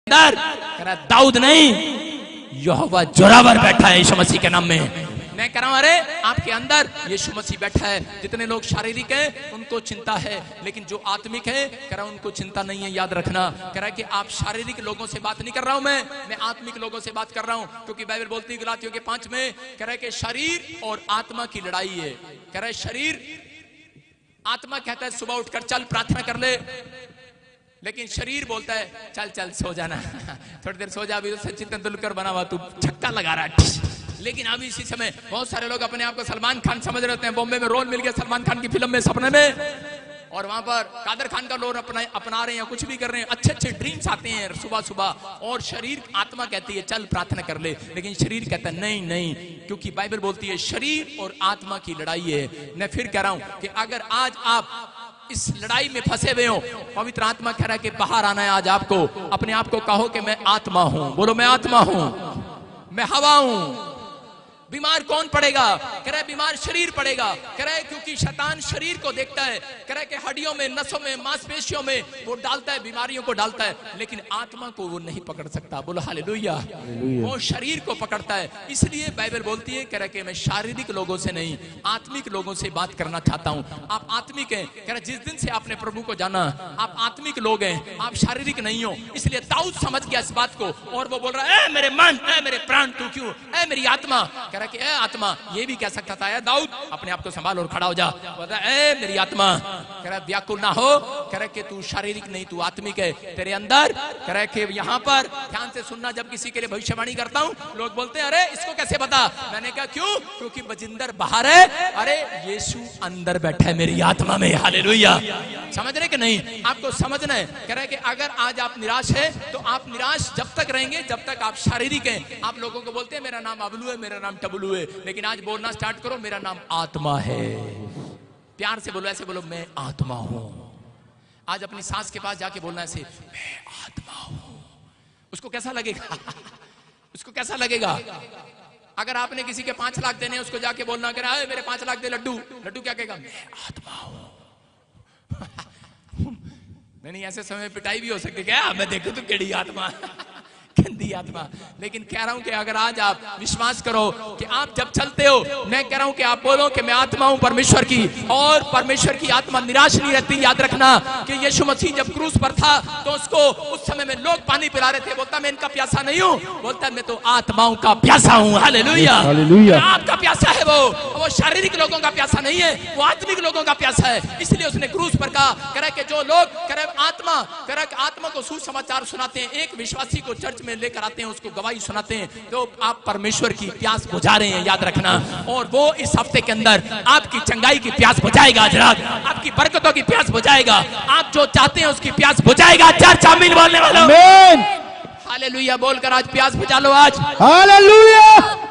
अंदर कह रहा दाऊद नहीं, यहोवा जोरावर बैठा है यीशु मसीह के नाम में। मैं कह रहा हूं अरे आपके अंदर यीशु मसीह बैठा है। जितने लोग शारीरिक हैं उनको चिंता है, लेकिन जो आत्मिक है कह रहा हूं उनको चिंता नहीं है। याद रखना, कह रहा है कि आप शारीरिक लोगों से बात नहीं कर रहा हूं, मैं आत्मिक लोगों से बात कर रहा हूं, क्योंकि बाइबल बोलती है गलातियों के 5 में कह रहा है कि शरीर और आत्मा की लड़ाई है। कह रहा है शरीर, आत्मा कहता है सुबह उठकर चल प्रार्थना कर ले, लेकिन शरीर बोलता है चल चल सो जाना, थोड़ी देर सो जा, अभी तो सचिन तेंदुलकर बना हुआ तू छक्का लगा रहा है। लेकिन अभी इसी समय बहुत सारे लोग अपने आप को सलमान खान समझ रहे हैं। बॉम्बे में रोल मिल गया सलमान खान की फिल्म में, सपने में, और वहां पर कादर खान का रोल अपना रहे हैं, कुछ भी कर रहे हैं, अच्छे अच्छे ड्रीम्स आते हैं सुबह सुबह, और शरीर आत्मा कहती है चल प्रार्थना कर ले, लेकिन शरीर कहता है नहीं नहीं, क्योंकि बाइबल बोलती है शरीर और आत्मा की लड़ाई है। मैं फिर कह रहा हूं कि अगर आज आप इस लड़ाई में फंसे हुए हो, पवित्र आत्मा कह रहा है कि बाहर आना है। आज आपको अपने आप को कहो कि मैं आत्मा हूं, बोलो मैं आत्मा हूं, मैं हवा हूं। बीमार कौन पड़ेगा? कह रहा है बीमार शरीर पड़ेगा। कह रहा है क्योंकि शैतान शरीर को देखता है, कह रहा है कि हड्डियों में, नसों में, मांसपेशियों में वो डालता है, बीमारियों को डालता है, लेकिन आत्मा को वो नहीं पकड़ सकता। बोलो हालेलुया। वो शरीर को पकड़ता है। इसलिए बाइबल बोलती है, कह रहा है कि मैं शारीरिक लोगों से नहीं, आत्मिक लोगों से बात करना चाहता हूं। आप आत्मिक हैं, कह रहा है जिस दिन से आपने प्रभु को जाना, आप आत्मिक लोग हैं, आप शारीरिक नहीं हो। इसलिए दाऊद समझ गया इस बात को, और वो बोल रहा है ए मेरे मन, ए मेरे प्राण तू क्यों, ए मेरी आत्मा, कि ए आत्मा, ये भी कह सकता था ए दाऊद अपने आप को संभाल और खड़ा हो जा, बोलता ए मेरी आत्मा, कह रहा व्याकुल ना हो, कह रहा कि तू शारीरिक नहीं तू आत्मिक है, तेरे अंदर, कह रहा कि यहाँ पर ध्यान से सुनना, जब किसी के लिए भविष्यवाणी करता हूँ लोग बोलते हैं अरे इसको कैसे पता, मैंने कहा क्यों, क्योंकि बजिंदर बाहर है, अरे यीशु अंदर बैठा है मेरी आत्मा में। हालेलुया। समझ रहे कि नहीं? आपको समझना है। कह रहा है कि अगर आज आप निराश है तो आप निराश जब तक रहेंगे जब तक आप शारीरिक हैं। आप लोगों को बोलते हैं मेरा नाम अबलू है, मेरा नाम टबलू है, लेकिन आज बोलना स्टार्ट करो मेरा नाम आत्मा है। प्यार से बोलो, ऐसे बोलो मैं आत्मा हूं। आज अपनी सास के पास जाके बोलना ऐसे, मैं आत्मा हूं। उसको कैसा लगेगा? उसको कैसा लगेगा? अगर आपने किसी के 5 लाख देने, उसको जाके बोलना कह रहा है मेरे 5 लाख दे लड्डू, लड्डू क्या कहेगा? मैं आत्मा हूं। नहीं, ऐसे समय पिटाई भी हो सकती है, क्या मैं देखूं तो केड़ी आत्मा, गंदी आत्मा। लेकिन कह रहा हूं कि अगर आज आप विश्वास करो कि आप जब चलते हो, मैं कह रहा हूं कि आप बोलो कि मैं आत्मा हूं परमेश्वर की, और परमेश्वर की आत्मा निराश नहीं रहती। याद रखना कि यीशु मसीह जब क्रूस पर था तो उसको उस समय में लोग पानी पिला रहे थे, बोलता मैं इनका प्यासा नहीं हूं, बोलता मैं तो आत्माओं का प्यासा हूं। हालेलुया। आपका प्यासा है वो शारीरिक लोगों का प्यासा नहीं है, वो आत्मिक लोगों का प्यासा है। इसलिए उसने क्रूस पर कहा, कह रहा कि जो लोग कह रहे आत्मा, कह रहा आत्मा को सुसमाचार सुनाते हैं, एक विश्वासी को चर्च में लेकर आते हैं, उसको गवाही सुनाते हैं, तो आप परमेश्वर की प्यास बुझा रहे हैं। याद रखना। और वो इस हफ्ते के अंदर आपकी चंगाई की प्यास बुझाएगा, आज रात आपकी बरकतों की प्यास बुझाएगा, आप जो चाहते हैं उसकी प्यास बुझाएगा। चर्च आमीन बोलने वालों, आमीन। हालेलुया बोलकर आज प्यास बुझा लो आज। हालेलुया।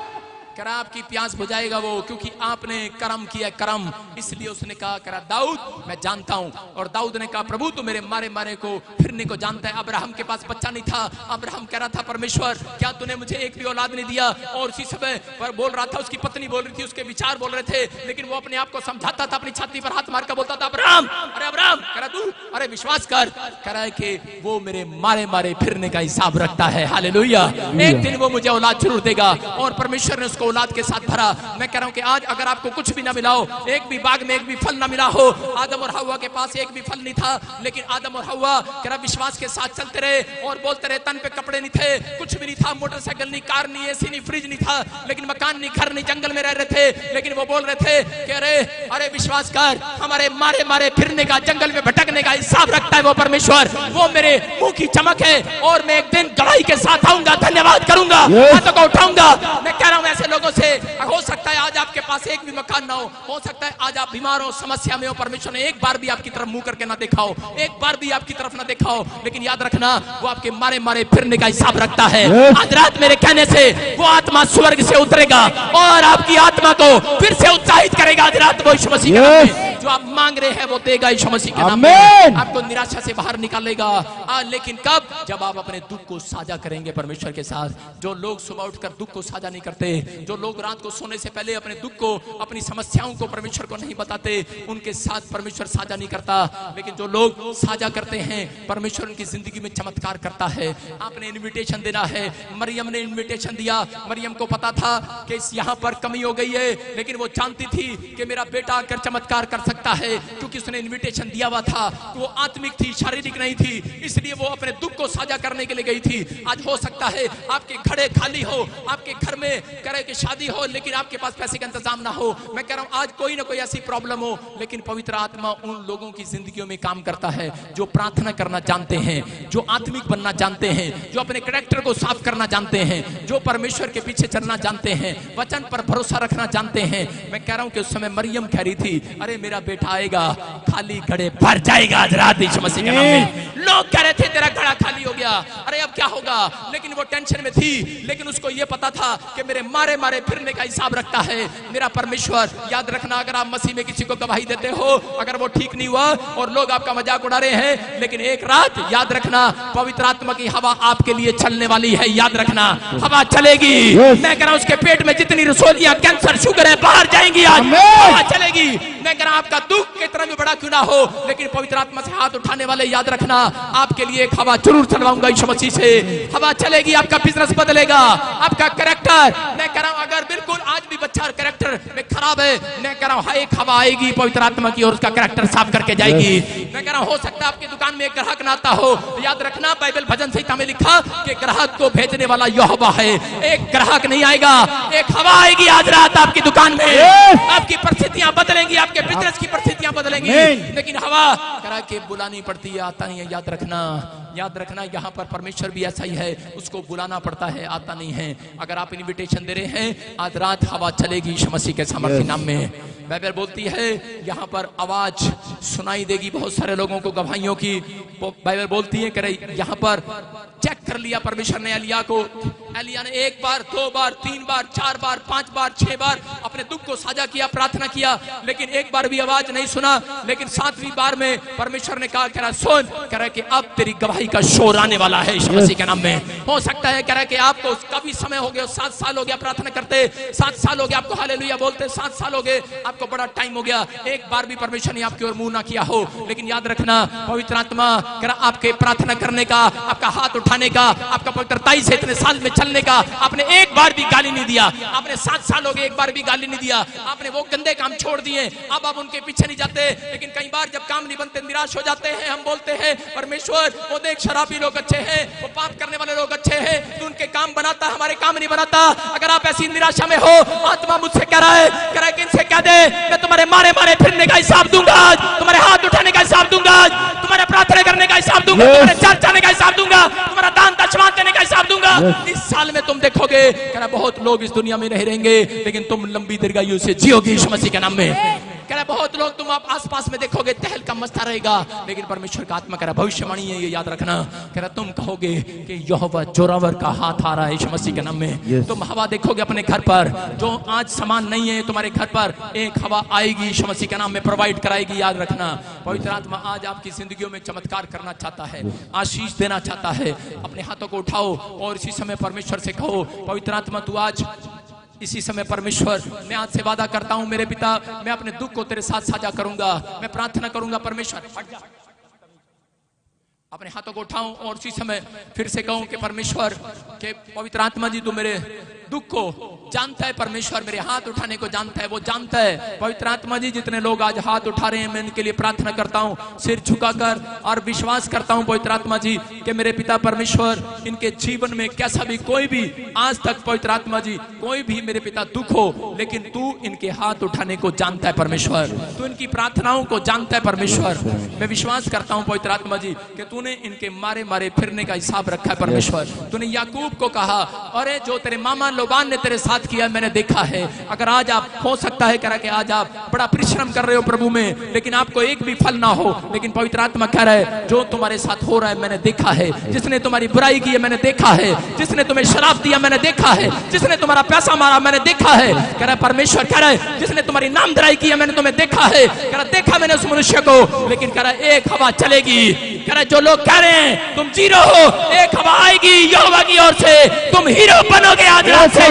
करा आपकी प्यास बुझाएगा वो, क्योंकि आपने कर्म किया कर्म। इसलिए उसने कहा करा दाऊद मैं जानता हूं, और दाऊद ने कहा प्रभु तू मेरे मारे मारे को फिरने को जानता है। अब्राहम के पास बच्चा नहीं था, अब्राहम कह रहा था परमेश्वर क्या तूने मुझे एक भी औलाद नहीं दिया, और उसी समय पर बोल रहा था, उसकी पत्नी बोल रही थी, उसके विचार बोल रहे थे, लेकिन वो अपने आप को समझाता था, अपनी छाती पर हाथ मारकर बोलता था अब्राहम, अरे अब्राहम, कह रहा तू अरे विश्वास कर, कह रहा है कि वो मेरे मारे मारे फिरने का हिसाब रखता है। हालेलुया। एक दिन वो मुझे औलाद जरूर देगा, और परमेश्वर ने उसको औलाद के साथ भरा। मैं कह रहा हूं कि आज अगर आपको कुछ भी ना मिला हो, एक भी बाग में एक भी फल ना मिला हो, आदम और हव्वा के पास एक भी फल नहीं था, लेकिन आदम और हव्वा कह रहा विश्वास के साथ चलते रहे और बोलते रहे, तन पे कपड़े नहीं थे, कुछ भी नहीं था, मोटरसाइकिल नहीं, कार नहीं, एसी नहीं, फ्रिज नहीं था, लेकिन मकान नहीं, घर नहीं, जंगल में रह रहे थे, लेकिन वो बोल रहे थे कि अरे विश्वास कर, हमारे मारे मारे फिरने का, जंगल में भटकने का हिसाब रखता है वो परमेश्वर, वो मेरे मुंह की चमक है, और मैं एक दिन गवाही के साथ आऊंगा, धन्यवाद करूंगा, हाथों को उठाऊंगा। मैं कह रहा हूं ऐसे लोगों से, हो सकता है आज आपके पास एक भी मकान ना हो सकता है आज आप बीमार हो, समस्या में हो, परमेश्वर ने एक बार भी आपकी तरफ मुंह करके ना देखा हो, एक बार भी आपकी तरफ ना देखा हो, लेकिन याद रखना वो आपके मारे मारे फिरने का हिसाब रखता है। आज रात मेरे कहने से वो आत्मा स्वर्ग से उतरेगा और आपकी आत्मा को फिर से उत्साहित करेगा। आज रात वो यीशु मसीह जो जो आप मांग रहे हैं वो देगा यीशु मसीह के नाम में। आपको निराशा से बाहर निकालेगा। लेकिन कब? जब आप अपने दुख को साझा करेंगे परमेश्वर के साथ। जो लोग सुबह उठकर दुख को साझा नहीं करते, जो लोग रात को सोने से पहले अपने दुख को, अपनी समस्याओं को परमेश्वर को नहीं बताते, उनके साथ परमेश्वर साझा नहीं करता। लेकिन जो लोग साझा करते हैं, परमेश्वर उनकी जिंदगी में चमत्कार करता है। आपने इनविटेशन देना है। मरियम ने इनविटेशन दिया। मरियम को पता था कि यहाँ पर कमी हो गई है, लेकिन वो जानती थी कि मेरा बेटा आकर चमत्कार कर सकता है, क्योंकि उसने इनविटेशन दिया हुआ था। वो आत्मिक थी, शारीरिक नहीं थी, इसलिए वो अपने दुख को साझा करने के लिए गई थी। आज हो सकता है आपके घड़े खाली हो, आपके घर में करे कि शादी हो, लेकिन आपके पास पैसे का इंतजाम ना हो। मैं कह रहा हूं आज कोई ना कोई ऐसी प्रॉब्लम हो, लेकिन पवित्र आत्मा उन लोगों की जिंदगियों में काम करता है जो प्रार्थना करना जानते हैं, जो आत्मिक बनना जानते हैं, जो अपने कैरेक्टर को साफ करना जानते हैं, जो परमेश्वर के पीछे चलना जानते हैं, वचन पर भरोसा रखना जानते हैं। मैं कह रहा हूं कि उस समय मरियम कह रही थी, अरे मेरा बेटा आएगा, खाली घड़े भर जाएगा आज रात यीशु मसीह के नाम में। लोग कह रहे थे तेरा घड़ा खाली हो गया, अरे अब क्या होगा, लेकिन वो टेंशन में थी। लेकिन उसको ये पता था कि मेरे मारे मारे फिरने का हिसाब रखता है मेरा परमेश्वर। याद रखना, अगर आप मसीह में किसी को गवाही देते हो, अगर वो ठीक नहीं हुआ और लोग आपका मजाक उड़ा रहे हैं, लेकिन एक रात याद रखना, पवित्र आत्मा की हवा आपके लिए चलने वाली है। याद रखना, हवा चलेगी। मैं कह रहा हूं उसके पेट में जितनी रसोलियां, कैंसर, शुगर है, बाहर जाएंगी आज, हवा चलेगी। मैं कह रहा हूं आपका दुख कितना भी बड़ा क्यों ना हो, लेकिन पवित्र आत्मा से हाथ उठाने वाले याद रखना, आपके लिए एक हवा जरूर चलवाऊंगा यीशु मसीह से। हवा चलेगी, आपका बिजनेस बदलेगा, आपका कैरेक्टर। मैं कह रहा हूं अगर बिल्कुल आज भी बच्चा कैरेक्टर में खराब है, मैं कह रहा हूं एक हवा आएगी पवित्र आत्मा की और उसका कैरेक्टर साफ करके जाएगी। मैं कह रहा हूं हो सकता है आपकी दुकान में एक ग्राहक ना आता हो, याद रखना बाइबल भजन संहिता में लिखा कि ग्राहक को भेजने वाला यहोवा है। एक ग्राहक नहीं आएगा, एक हवा आएगी आज रात आपकी दुकान में। आपकी परिस्थितियां बदलेंगी, आपके बिजनेस की परिस्थितियां बदलेंगी, लेकिन हवा करा के बुलानी पड़ती है, आता नहीं है। याद रखना, याद रखना, यहाँ पर परमेश्वर भी ऐसा ही है, उसको बुलाना पड़ता है, आता नहीं है। अगर आप इनविटेशन दे रहे हैं, आज रात हवा चलेगी यीशु मसीह के सामर्थ्य नाम में। बाइबल बोलती है यहाँ पर आवाज सुनाई देगी बहुत सारे लोगों को, गवाहियों की। बाइबल बोलती है कि यहाँ पर चेक कर लिया परमेश्वर ने एलिया को। एलिया ने 1 बार, 2 बार, 3 बार, 4 बार, 5 बार, 6 बार अपने दुख को साझा किया, प्रार्थना किया, लेकिन एक बार भी आवाज नहीं सुना। लेकिन 7वीं बार में परमेश्वर ने कहा, कह रहा सुन, कह रहा कि अब तेरी गवाही का शोर आने वाला है यीशु मसीह के नाम में। हो सकता है कह रहा कि आपको काफी समय हो गया, 7 साल हो गया प्रार्थना करते, 7 साल हो गया आपको हालेलुया बोलते, 7 साल हो गए, आपको बड़ा टाइम हो गया, एक बार भी परमेश्वर ने आपकी ओर मुंह ना किया हो। लेकिन याद रखना, पवित्र आत्मा कह रहा आपके प्रार्थना करने का, आपका हाथ उठाने का, आपका पवित्रताई से इतने साल में चलने का, आपने एक बार भी गाली नहीं दिया। आपने 7 साल हो गए, एक बार भी गाली नहीं दिया। आपने वो गंदे काम छोड़ दिए, अब आप उनके पीछे नहीं जाते। लेकिन कई बार जब काम नहीं बनते, निराश हो जाते हैं, हम बोलते हैं परमेश्वर वो देख शराबी लोग अच्छे हैं, वो पाप करने वाले लोग अच्छे हैं, तू उनके काम बनाता, हमारे काम नहीं बनाता। अगर आप ऐसी निराशा में हो, आत्मा मुझसे कह रहा है कि इनसे कह दे मैं तुम्हारे मारे मारे फिरने का हिसाब दूंगा, तुम्हारे हाथ उठाने का हिसाब दूंगा, तुम्हारे प्रार्थना करने का हिसाब दूंगा, तुम्हारे चर्च जाने का हिसाब दूंगा, तुम्हारा दान दक्षिणा देने का हिसाब दूंगा। इस साल में तुम देखोगे कह रहा बहुत लोग इस दुनिया में नहीं रहेंगे, लेकिन तुम लंबी दीर्घायु से जियोगे यीशु मसीह के नाम में। कह रहा बहुत लोग तुम आप आसपास में देखोगे, तहलका मचता रहेगा, लेकिन परमेश्वर का आत्मा कह रहा भविष्यवाणी है ये याद रखना। कह रहा तुम कहोगे कि यहोवा जोरावर का हाथ आ रहा है यीशु मसीह के नाम में। तुम हवा देखोगे अपने घर पर, जो आज सामान नहीं है तुम्हारे घर पर, एक हवा आएगी यीशु मसीह के नाम में, प्रोवाइड कराएगी। याद रखना, पवित्र आत्मा आज आपकी जिंदगियों में चमत्कार करना चाहता है, आशीष देना चाहता है। अपने हाथों को उठाओ और इसी समय परमेश्वर से कहो, पवित्र आत्मा तू आज इसी समय परमेश्वर, मैं आज से वादा करता हूं मेरे पिता, मैं अपने दुख को तेरे साथ साझा करूंगा, मैं प्रार्थना करूंगा परमेश्वर। अपने हाथों को उठाऊं और उसी समय फिर से कहूं कि परमेश्वर के पवित्र आत्मा जी तू मेरे दुख को जानता है, परमेश्वर मेरे हाथ उठाने को जानता है, वो जानता है। पवित्र आत्मा जी जितने लोग आज हाथ उठा रहे हैं, मैं इनके लिए प्रार्थना करता हूँ सिर झुकाकर और विश्वास करता हूँ पवित्र आत्मा जी कि मेरे पिता परमेश्वर इनके जीवन में कैसा भी कोई भी आज तक पवित्र आत्मा जी कोई भी मेरे पिता दुख हो, लेकिन तू इनके हाथ उठाने को जानता है परमेश्वर, तू इनकी प्रार्थनाओं को जानता है परमेश्वर। मैं विश्वास करता हूँ पवित्र आत्मा जी कि तूने इनके मारे मारे फिरने का हिसाब रखा है परमेश्वर। तूने याकूब को कहा, अरे जो तेरे मामा लोबान ने तेरे साथ किया मैंने देखा है। अगर आज आप हो सकता है कह रहा कि आज आप बड़ा परिश्रम कर रहे हो प्रभु में, लेकिन आपको एक भी फल ना हो, लेकिन पवित्र आत्मा कह रहा है जो तुम्हारे साथ हो रहा है मैंने देखा है। जिसने तुम्हारी बुराई की है मैंने देखा है, जिसने तुम्हें शराब दिया मैंने देखा है, जिसने तुम्हारा पैसा मारा मैंने देखा है। कह रहा है परमेश्वर कह रहा है जिसने तुम्हारी नामधराई की है मैंने तुम्हें देखा है। कह रहा देखा मैंने उस मनुष्य को, लेकिन कह रहा एक हवा चलेगी। कह रहा जो लोग कह रहे हैं तुम जीरो हो, एक हवा आएगी यहोवा की ओर से, तुम हीरो बनोगे। आज रात से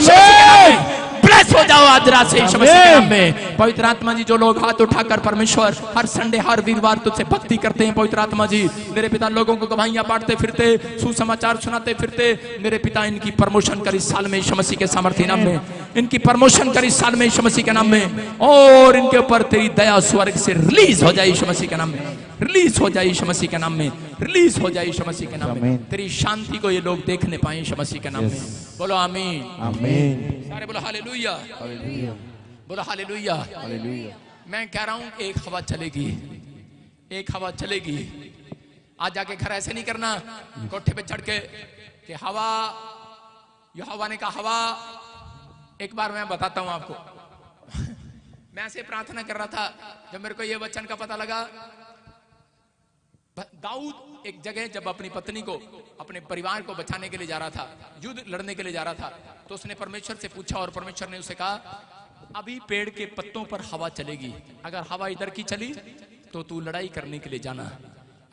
ब्लेस हो जाओ, आज रात से यीशु मसीह के नाम में। पवित्र आत्मा जी जो लोग हाथ उठाकर परमेश्वर हर संडे हर वीरवार तुझसे भक्ति करते हैं, पवित्र आत्मा जी मेरे पिता लोगों को गवाहियां बांटते फिरते, सुसमाचार सुनाते फिरते, मेरे पिता इनकी प्रमोशन कर इस साल में यीशु मसीह के सामर्थ्य नाम में, इनकी प्रमोशन कर इस साल में यीशु मसीह के नाम में। और इनके ऊपर तेरी दया स्वर्ग से रिलीज हो जाए यीशु मसीह के नाम में, रिलीज हो जाए यीशु मसीह के नाम में, रिलीज हो जाए यीशु मसीह के नाम में। तेरी शांति को ये लोग देखने पाए यीशु मसीह के नाम में। बोलो आमीन, आमीन। सारे बोलो हालेलुया, बोलो हालेलुया, हालेलुया। मैं कह रहा हूं एक हवा चलेगी, एक हवा चलेगी। आज जाके घर ऐसे नहीं करना कोठे पे चढ़ के कि हवा, यहोवा ने कहा हवा। एक बार मैं बताता हूं आपको मैं ऐसे प्रार्थना कर रहा था जब मेरे को ये वचन का पता लगा। दाऊद एक जगह जब अपनी पत्नी को, अपने परिवार को बचाने के लिए जा रहा था, युद्ध लड़ने के लिए जा रहा था, तो उसने परमेश्वर से पूछा और परमेश्वर ने उसे कहा अभी पेड़ के पत्तों पर हवा चलेगी, अगर हवा इधर की चली तो तू लड़ाई करने के लिए जाना,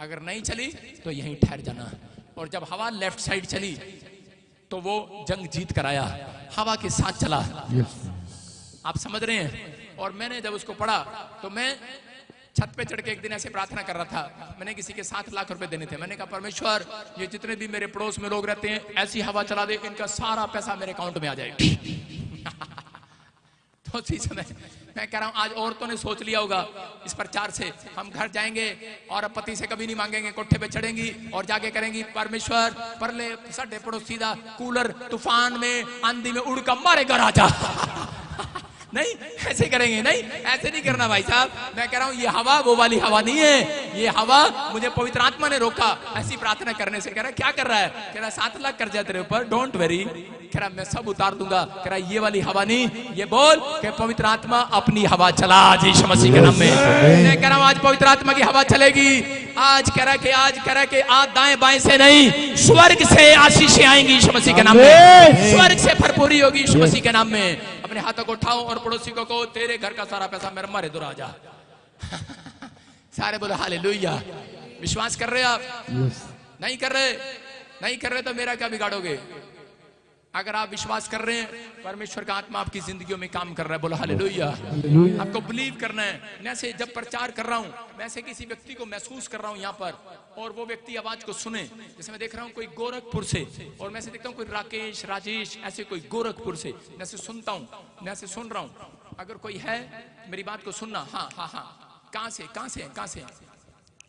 अगर नहीं चली तो यहीं ठहर जाना। और जब हवा लेफ्ट साइड चली तो वो जंग जीत कर आया, हवा के साथ चला। आप समझ रहे हैं। और मैंने जब उसको पढ़ा तो मैं छत पे चढ़ के एक दिन ऐसे प्रार्थना कर रहा था। मैंने किसी के 7 लाख रुपए देने थे। मैंने कहा परमेश्वर ये जितने भी मेरे पड़ोस में लोग रहते हैं ऐसी हवा चला दे इनका सारा पैसा मेरे अकाउंट में आ जाए तो उसी समय मैं कह रहा हूं आज औरतों ने सोच लिया होगा इस प्रचार से हम घर जाएंगे और पति से कभी नहीं मांगेंगे, कोठे पे चढ़ेंगी और जाके करेंगी परमेश्वर परले साढ़े पड़ोसी दा कूलर तूफान में आंधी में उड़ कर मारे घर आ जा नहीं ऐसे करेंगे, नहीं ऐसे नहीं करना भाई साहब। मैं कह रहा हूँ ये हवा वो वाली हवा नहीं है, ये हवा मुझे पवित्र आत्मा ने रोका ऐसी प्रार्थना करने से। कह रहा क्या कर रहा है, कह रहा 7 लाख कर जाए तेरे ऊपर, डोंट वेरी, कह रहा मैं सब उतार दूंगा। कह रहा ये वाली हवा नहीं, ये बोल कि पवित्र आत्मा अपनी हवा चला आज यीशु मसीह के नाम में। मैं कह रहा हूँ आज पवित्र आत्मा की हवा चलेगी। आज कह रहा कि आज दाएं बाएं से नहीं, स्वर्ग से आशीषें आएंगी यीशु मसीह के नाम में, स्वर्ग से भरपूरी होगी यीशु मसीह के नाम में। अपने हाथों को उठाओ और पड़ोसी को कहो तेरे घर का सारा पैसा मेरे मारे दूर आ जा सारे बोलो हालेलुया। विश्वास कर रहे आप? नहीं कर रहे, नहीं कर रहे तो मेरा क्या बिगाड़ोगे? अगर आप विश्वास कर रहे हैं परमेश्वर का आत्मा आपकी जिंदगियों में काम कर रहा है, बोलो हालेलुया। आपको बिलीव करना है। मैं से जब प्रचार कर रहा हूं मैं से किसी व्यक्ति को महसूस कर रहा हूं यहाँ पर, और वो व्यक्ति आवाज को सुने। जैसे मैं देख रहा हूँ कोई गोरखपुर से, और मैं से देखता हूँ कोई राकेश राजेश ऐसे कोई गोरखपुर से, मैं से सुनता हूँ, मैं से सुन रहा हूँ। अगर कोई है मेरी बात को सुनना। हाँ हाँ हाँ, कहाँ से कहाँ से कहाँ से,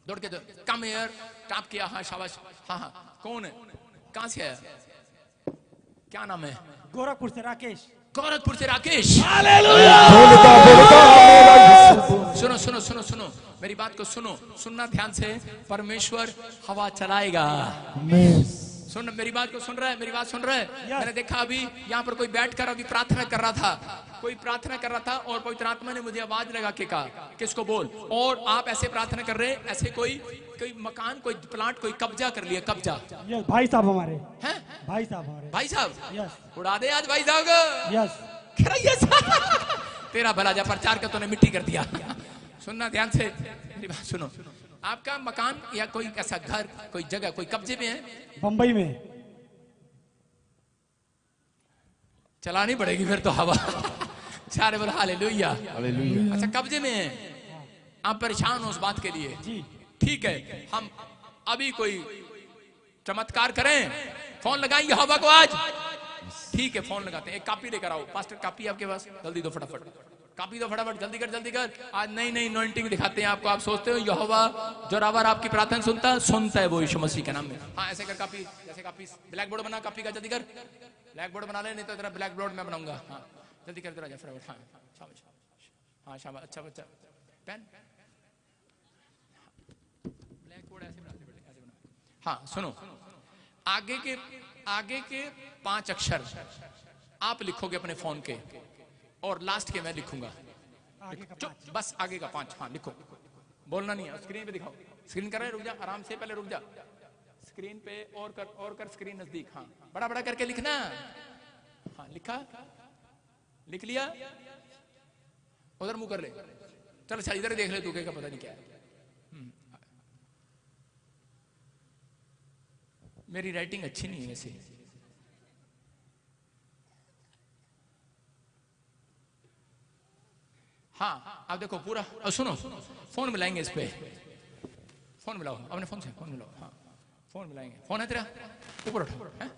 दौड़ के कम एयर टाप किया, हाँ शाबाश, हाँ हाँ कौन है, कहाँ से है, क्या नाम है? गोरखपुर से राकेश। गोरखपुर से राकेश। सुनो सुनो सुनो सुनो मेरी बात को सुनो, सुनना ध्यान से। परमेश्वर हवा चलाएगा। सुन मेरी बात को सुन रहा है, मेरी बात सुन रहा है? मैंने देखा अभी यहाँ पर कोई बैठकर अभी प्रार्थना कर रहा था, कोई प्रार्थना कर रहा था और पवित्र आत्मा ने मुझे आवाज लगा के कहा किसको बोल। और आप ऐसे प्रार्थना कर रहे हैं ऐसे कोई मकान कोई प्लाट कोई कब्जा कर लिया, कब्जा। भाई साहब हमारे हैं, भाई साहब हमारे, भाई साहब उड़ा दे आज भाई साहब को। यस तेरा भला जा, प्रचार का तूने मिट्टी कर दिया। सुनना ध्यान से मेरी बात सुनो। आपका मकान या कोई ऐसा घर कोई जगह कोई कब्जे में है? बंबई में। चलानी पड़ेगी फिर तो हवा सारे बोल हालेलुया। अच्छा कब्जे में है, आप परेशान हो उस बात के लिए जी। ठीक है, हम अभी कोई चमत्कार करें, फोन लगाएंगे हवा को आज। ठीक है फोन लगाते हैं। एक कॉपी लेकर आओ पास्टर, कॉपी आपके पास, जल्दी दो फटाफट, कॉपी दो फटाफट, जल्दी कर जल्दी कर। आज नई नई अनॉइंटिंग दिखाते हैं आपको। आप सोचते हो यहोवा जोरावर आपकी प्रार्थना सुनता है वो यीशु मसीह के नाम में। हाँ ऐसे कर, कॉपी जैसे कॉपी, ब्लैक बोर्ड बना कॉपी का, जल्दी कर, ब्लैक बोर्ड बना ले, नहीं तो तेरा ब्लैक बोर्ड मैं बनाऊंगा। हाँ जल्दी कर तेरा फटाफट। हाँ शाबाश, हाँ शाबाश, अच्छा बच्चा, पेन ब्लैक बोर्ड ऐसे बनाते ऐसे बना। हाँ सुनो, आगे के 5 अक्षर आप लिखोगे अपने फोन के और लास्ट के मैं लिखूंगा। आगे का चुप, बस आगे का 5। हाँ लिखो, बोलना नहीं है। स्क्रीन पे दिखाओ, स्क्रीन कर रहे, रुक जा आराम से, पहले रुक जा। स्क्रीन पे और कर स्क्रीन नजदीक। हाँ बड़ा बड़ा करके लिखना। हाँ लिखा, लिख लिया, उधर मुंह कर ले। चल अच्छा इधर देख ले, तू का पता नहीं क्या है। मेरी राइटिंग अच्छी नहीं है वैसे। हाँ आप देखो पूरा। और सुनो, फोन मिलाएंगे इस पे, फोन मिलाओ अपने फोन से, फोन मिलाओ। हाँ फोन मिलाएंगे। फोन है तेरा, ऊपर उठा है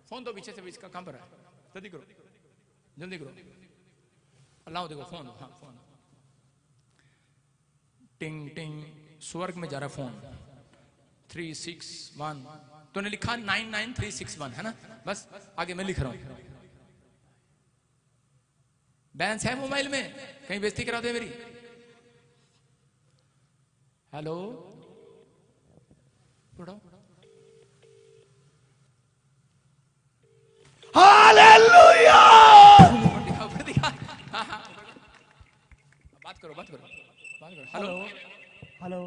फोन, तो पीछे से बीच का काम पर है। जल्दी करो, जल्दी करो। अल्लाह देखो फोन। हाँ फोन, टिंग टिंग, स्वर्ग में जा रहा फोन। 361 तूने लिखा 99361 है ना। बस आगे मैं लिख रहा हूं। बैलेंस है मोबाइल में, कहीं बेइज्जती करा दे मेरी। हेलो उठाओ। हालेलुया। दिखा। हाँ। बात करो। Hello hello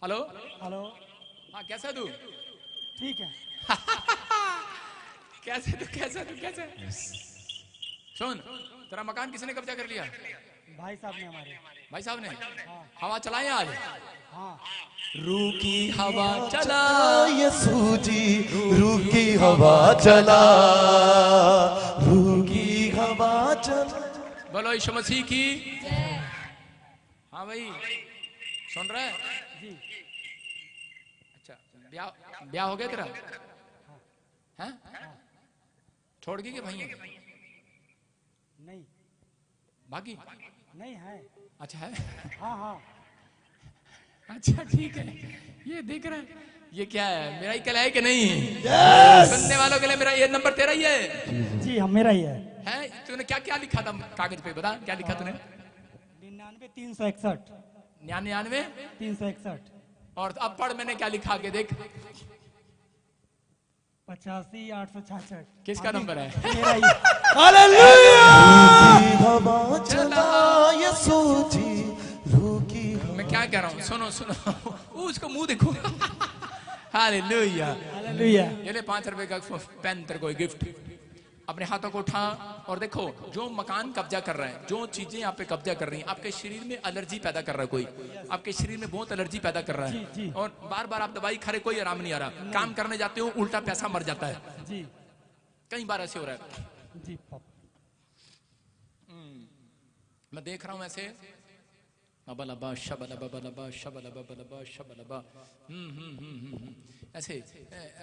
hello hello. हाँ कैसा तू? ठीक है। कैसे सुन, तेरा मकान किसने कब्जा कर लिया? भाई साहब ने, हमारे भाई साहब ने। हाँ। हवा चलाए आज? हाँ। रूकी हवा चला यीशु जी, रूकी हवा चला, रूकी हवा चला। बोलो यीशु मसीह की। हाँ भाई सुन रहा है? जी। अच्छा ब्याह हो गया तेरा? हैं? छोड़ गई कि भाई है? नहीं बाकी नहीं है। अच्छा है। हाँ। अच्छा ठीक है। ये देख रहा है, ये क्या है? मेरा ही कल है कि नहीं? सुनने वालों के लिए मेरा ये नंबर तेरा ही है। जी हम, मेरा ही है। तूने क्या क्या लिखा था कागज पे, बता क्या लिखा तूने? 99 361 99 361। और अब पढ़ मैंने क्या लिखा, के देख। 85 866। किसका नंबर है? मेरा ही। हालेलुया। रूकी हवा चला यीशु जी, रूकी हवा। मैं क्या कह रहा हूँ, सुनो उसको मुंह देखो। हालेलुया। हालेलुया। ये ले 5 रुपए का पेन तेरे को गिफ्ट। अपने हाथों को उठा और देखो, जो मकान कब्जा कर रहा है, जो चीजें आप पे कब्जा कर रही हैं, आपके शरीर में एलर्जी पैदा कर रहा है कोई, आपके शरीर में बहुत एलर्जी पैदा कर रहा है। जी। और बार बार आप दवाई खा रहे, कोई आराम नहीं आ रहा। काम करने जाते हो उल्टा पैसा मर जाता है। जी कई बार ऐसे हो रहा है। जी। मैं देख रहा हूं ऐसे अबलबा शबलबा शबलबा शबलबा ऐसे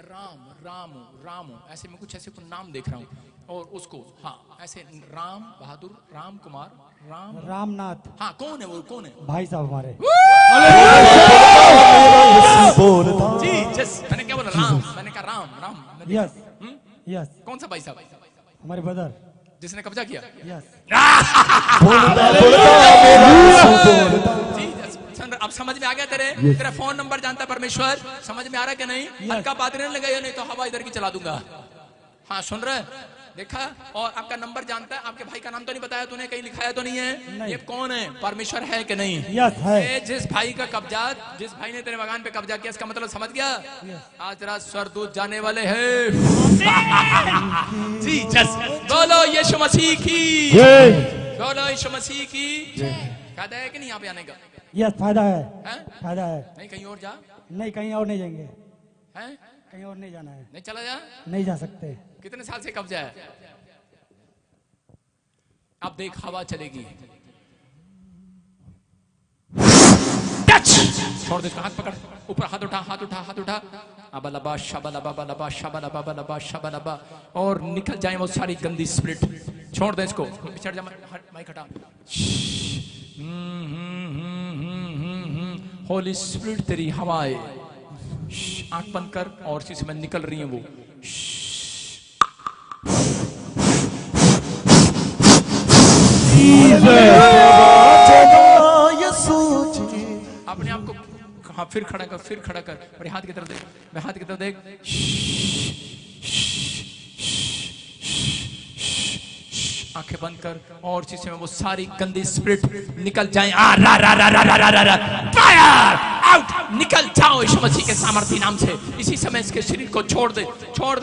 राम ऐसे मैं कुछ ऐसे कुछ नाम देख रहा हूं। और उसको हाँ ऐसे राम बहादुर, राम कुमार, रामनाथ। हाँ कौन है वो, कौन है? भाई साहब हमारे। जी जस मैंने क्या बोला? राम। मैंने कहा राम। Yes yes. कौन सा भाई साहब? हमारे ब्रदर। जिसने कब्जा किया? यस। जी अब समझ में आ गया तेरा फोन नंबर जानता परमेश्वर? समझ में आ रहा है कि नहीं? हल्का बात नहीं लगाइए, नहीं तो हवा इधर की चला दूंगा। हाँ सुन रहे? देखा? और आपका नंबर जानता है। आपके भाई का नाम तो नहीं बताया तूने, कहीं लिखाया तो नहीं है? नहीं। ये कौन है? परमेश्वर है कि नहीं? यस है। जिस भाई का कब्जा, जिस भाई ने तेरे मकान पे कब्जा किया, इसका मतलब समझ गया? आज तेरा स्वर्गदूत जाने वाले हैं। जी जस बोलो यीशु मसीह की। बोलो यीशु मसीह की। फायदा है कि नहीं यहाँ पे आने का? यस फायदा है। फायदा है? नहीं कहीं और जा। नहीं कहीं और नहीं जाएंगे। हैं? कहीं और नहीं जाना है। नहीं चला जा। नहीं जा सकते। कितने साल से कब्जा है? अब देख हवा चलेगी। टच। छोड़ दे, हाथ पकड़, ऊपर हाथ उठा। अबलबा शबलबा शबलबा और निकल जाए वो सारी गंदी स्पिरिट। छोड़ दे इसको, पिछड़ जा, माइक हटा। होली स्पिरिट तेरी हवाएं आंख बंद कर और इसी से मैं निकल रही है वो। अपने आप को हाँ फिर खड़ा कर मेरे हाथ की तरफ देख, मैं हाथ की तरफ देख। आंखें बंद कर और इसी समय वो सारी गंदी स्पिरिट निकल जाए। आ रा रा रा रा रा रा रा फायर आउट, निकल जाओ यीशु मसीह के सामर्थी नाम से। इसी समय इसके शरीर को छोड़ दे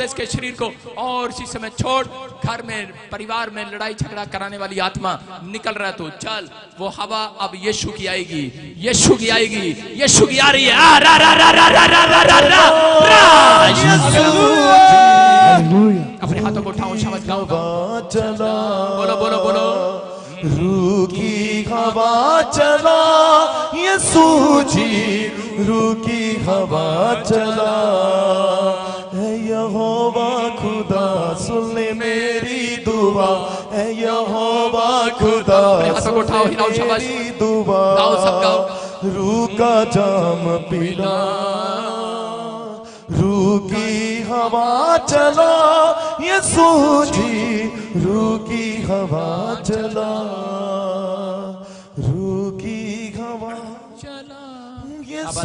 इसके शरीर को, और इसी समय छोड़। घर में परिवार में लड़ाई झगड़ा कराने वाली आत्मा निकल रहा, तो चल। वो हवा अब यीशु की आएगी, यीशु की आएगी, यीशु की आ रही है। आ रा रा रा रा रा रा रा रा रा अपने हाथों को उठाओ, शब्द गाओ, चला बोलो बोलो बोलो। रूकी हवा चला यीशु जी, रूकी हवा चला। ऐ यहोवा खुदा सुन ले मेरी दुआ, ऐ यहोवा खुदा हाथों को उठाओ, हिलाओ, शाबाश, मेरी दुआ। गाओ, सब गाओ। रूका जाम पीला, रूकी हवा चला यीशु जी, रूकी हवा चला, रूकी हवा चला। यीशु।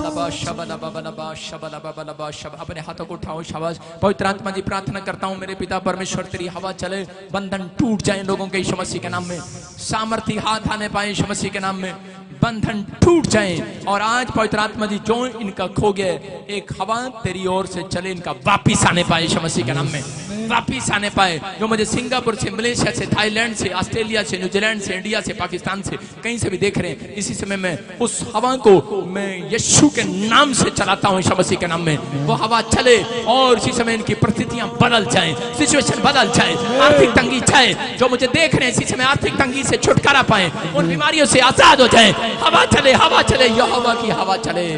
अपने हाथों को उठाओ, शाबाश। पवित्र आत्मा जी, प्रार्थना करता हूँ मेरे पिता परमेश्वर, तेरी हवा चले, बंधन टूट जाए लोगों के यीशु मसीह के नाम में। सामर्थी हाथ आने पाए यीशु मसीह के नाम में, बंधन टूट जाए। और आज पवित्र आत्मा जी, जो इनका खो गया, एक हवा तेरी ओर से चले, इनका वापिस आने पाए यीशु मसीह के नाम में, वापिस आने पाए। जो मुझे सिंगापुर से, मलेशिया से, थाईलैंड से, ऑस्ट्रेलिया से, न्यूजीलैंड से, इंडिया से, पाकिस्तान से, कहीं से भी देख रहे हैं, इसी समय में उस हवा को मैं यीशु के नाम से चलाता हूँ, यीशु मसीह के नाम में। वो हवा चले और इसी समय इनकी परिस्थितियां बदल जाए, सिचुएशन बदल जाए, आर्थिक तंगी जाए। जो मुझे देख रहे हैं इसी समय आर्थिक तंगी से छुटकारा पाए, उन बीमारियों से आजाद हो जाए। हवा चले, हवा चले, यहोवा की हवा चले।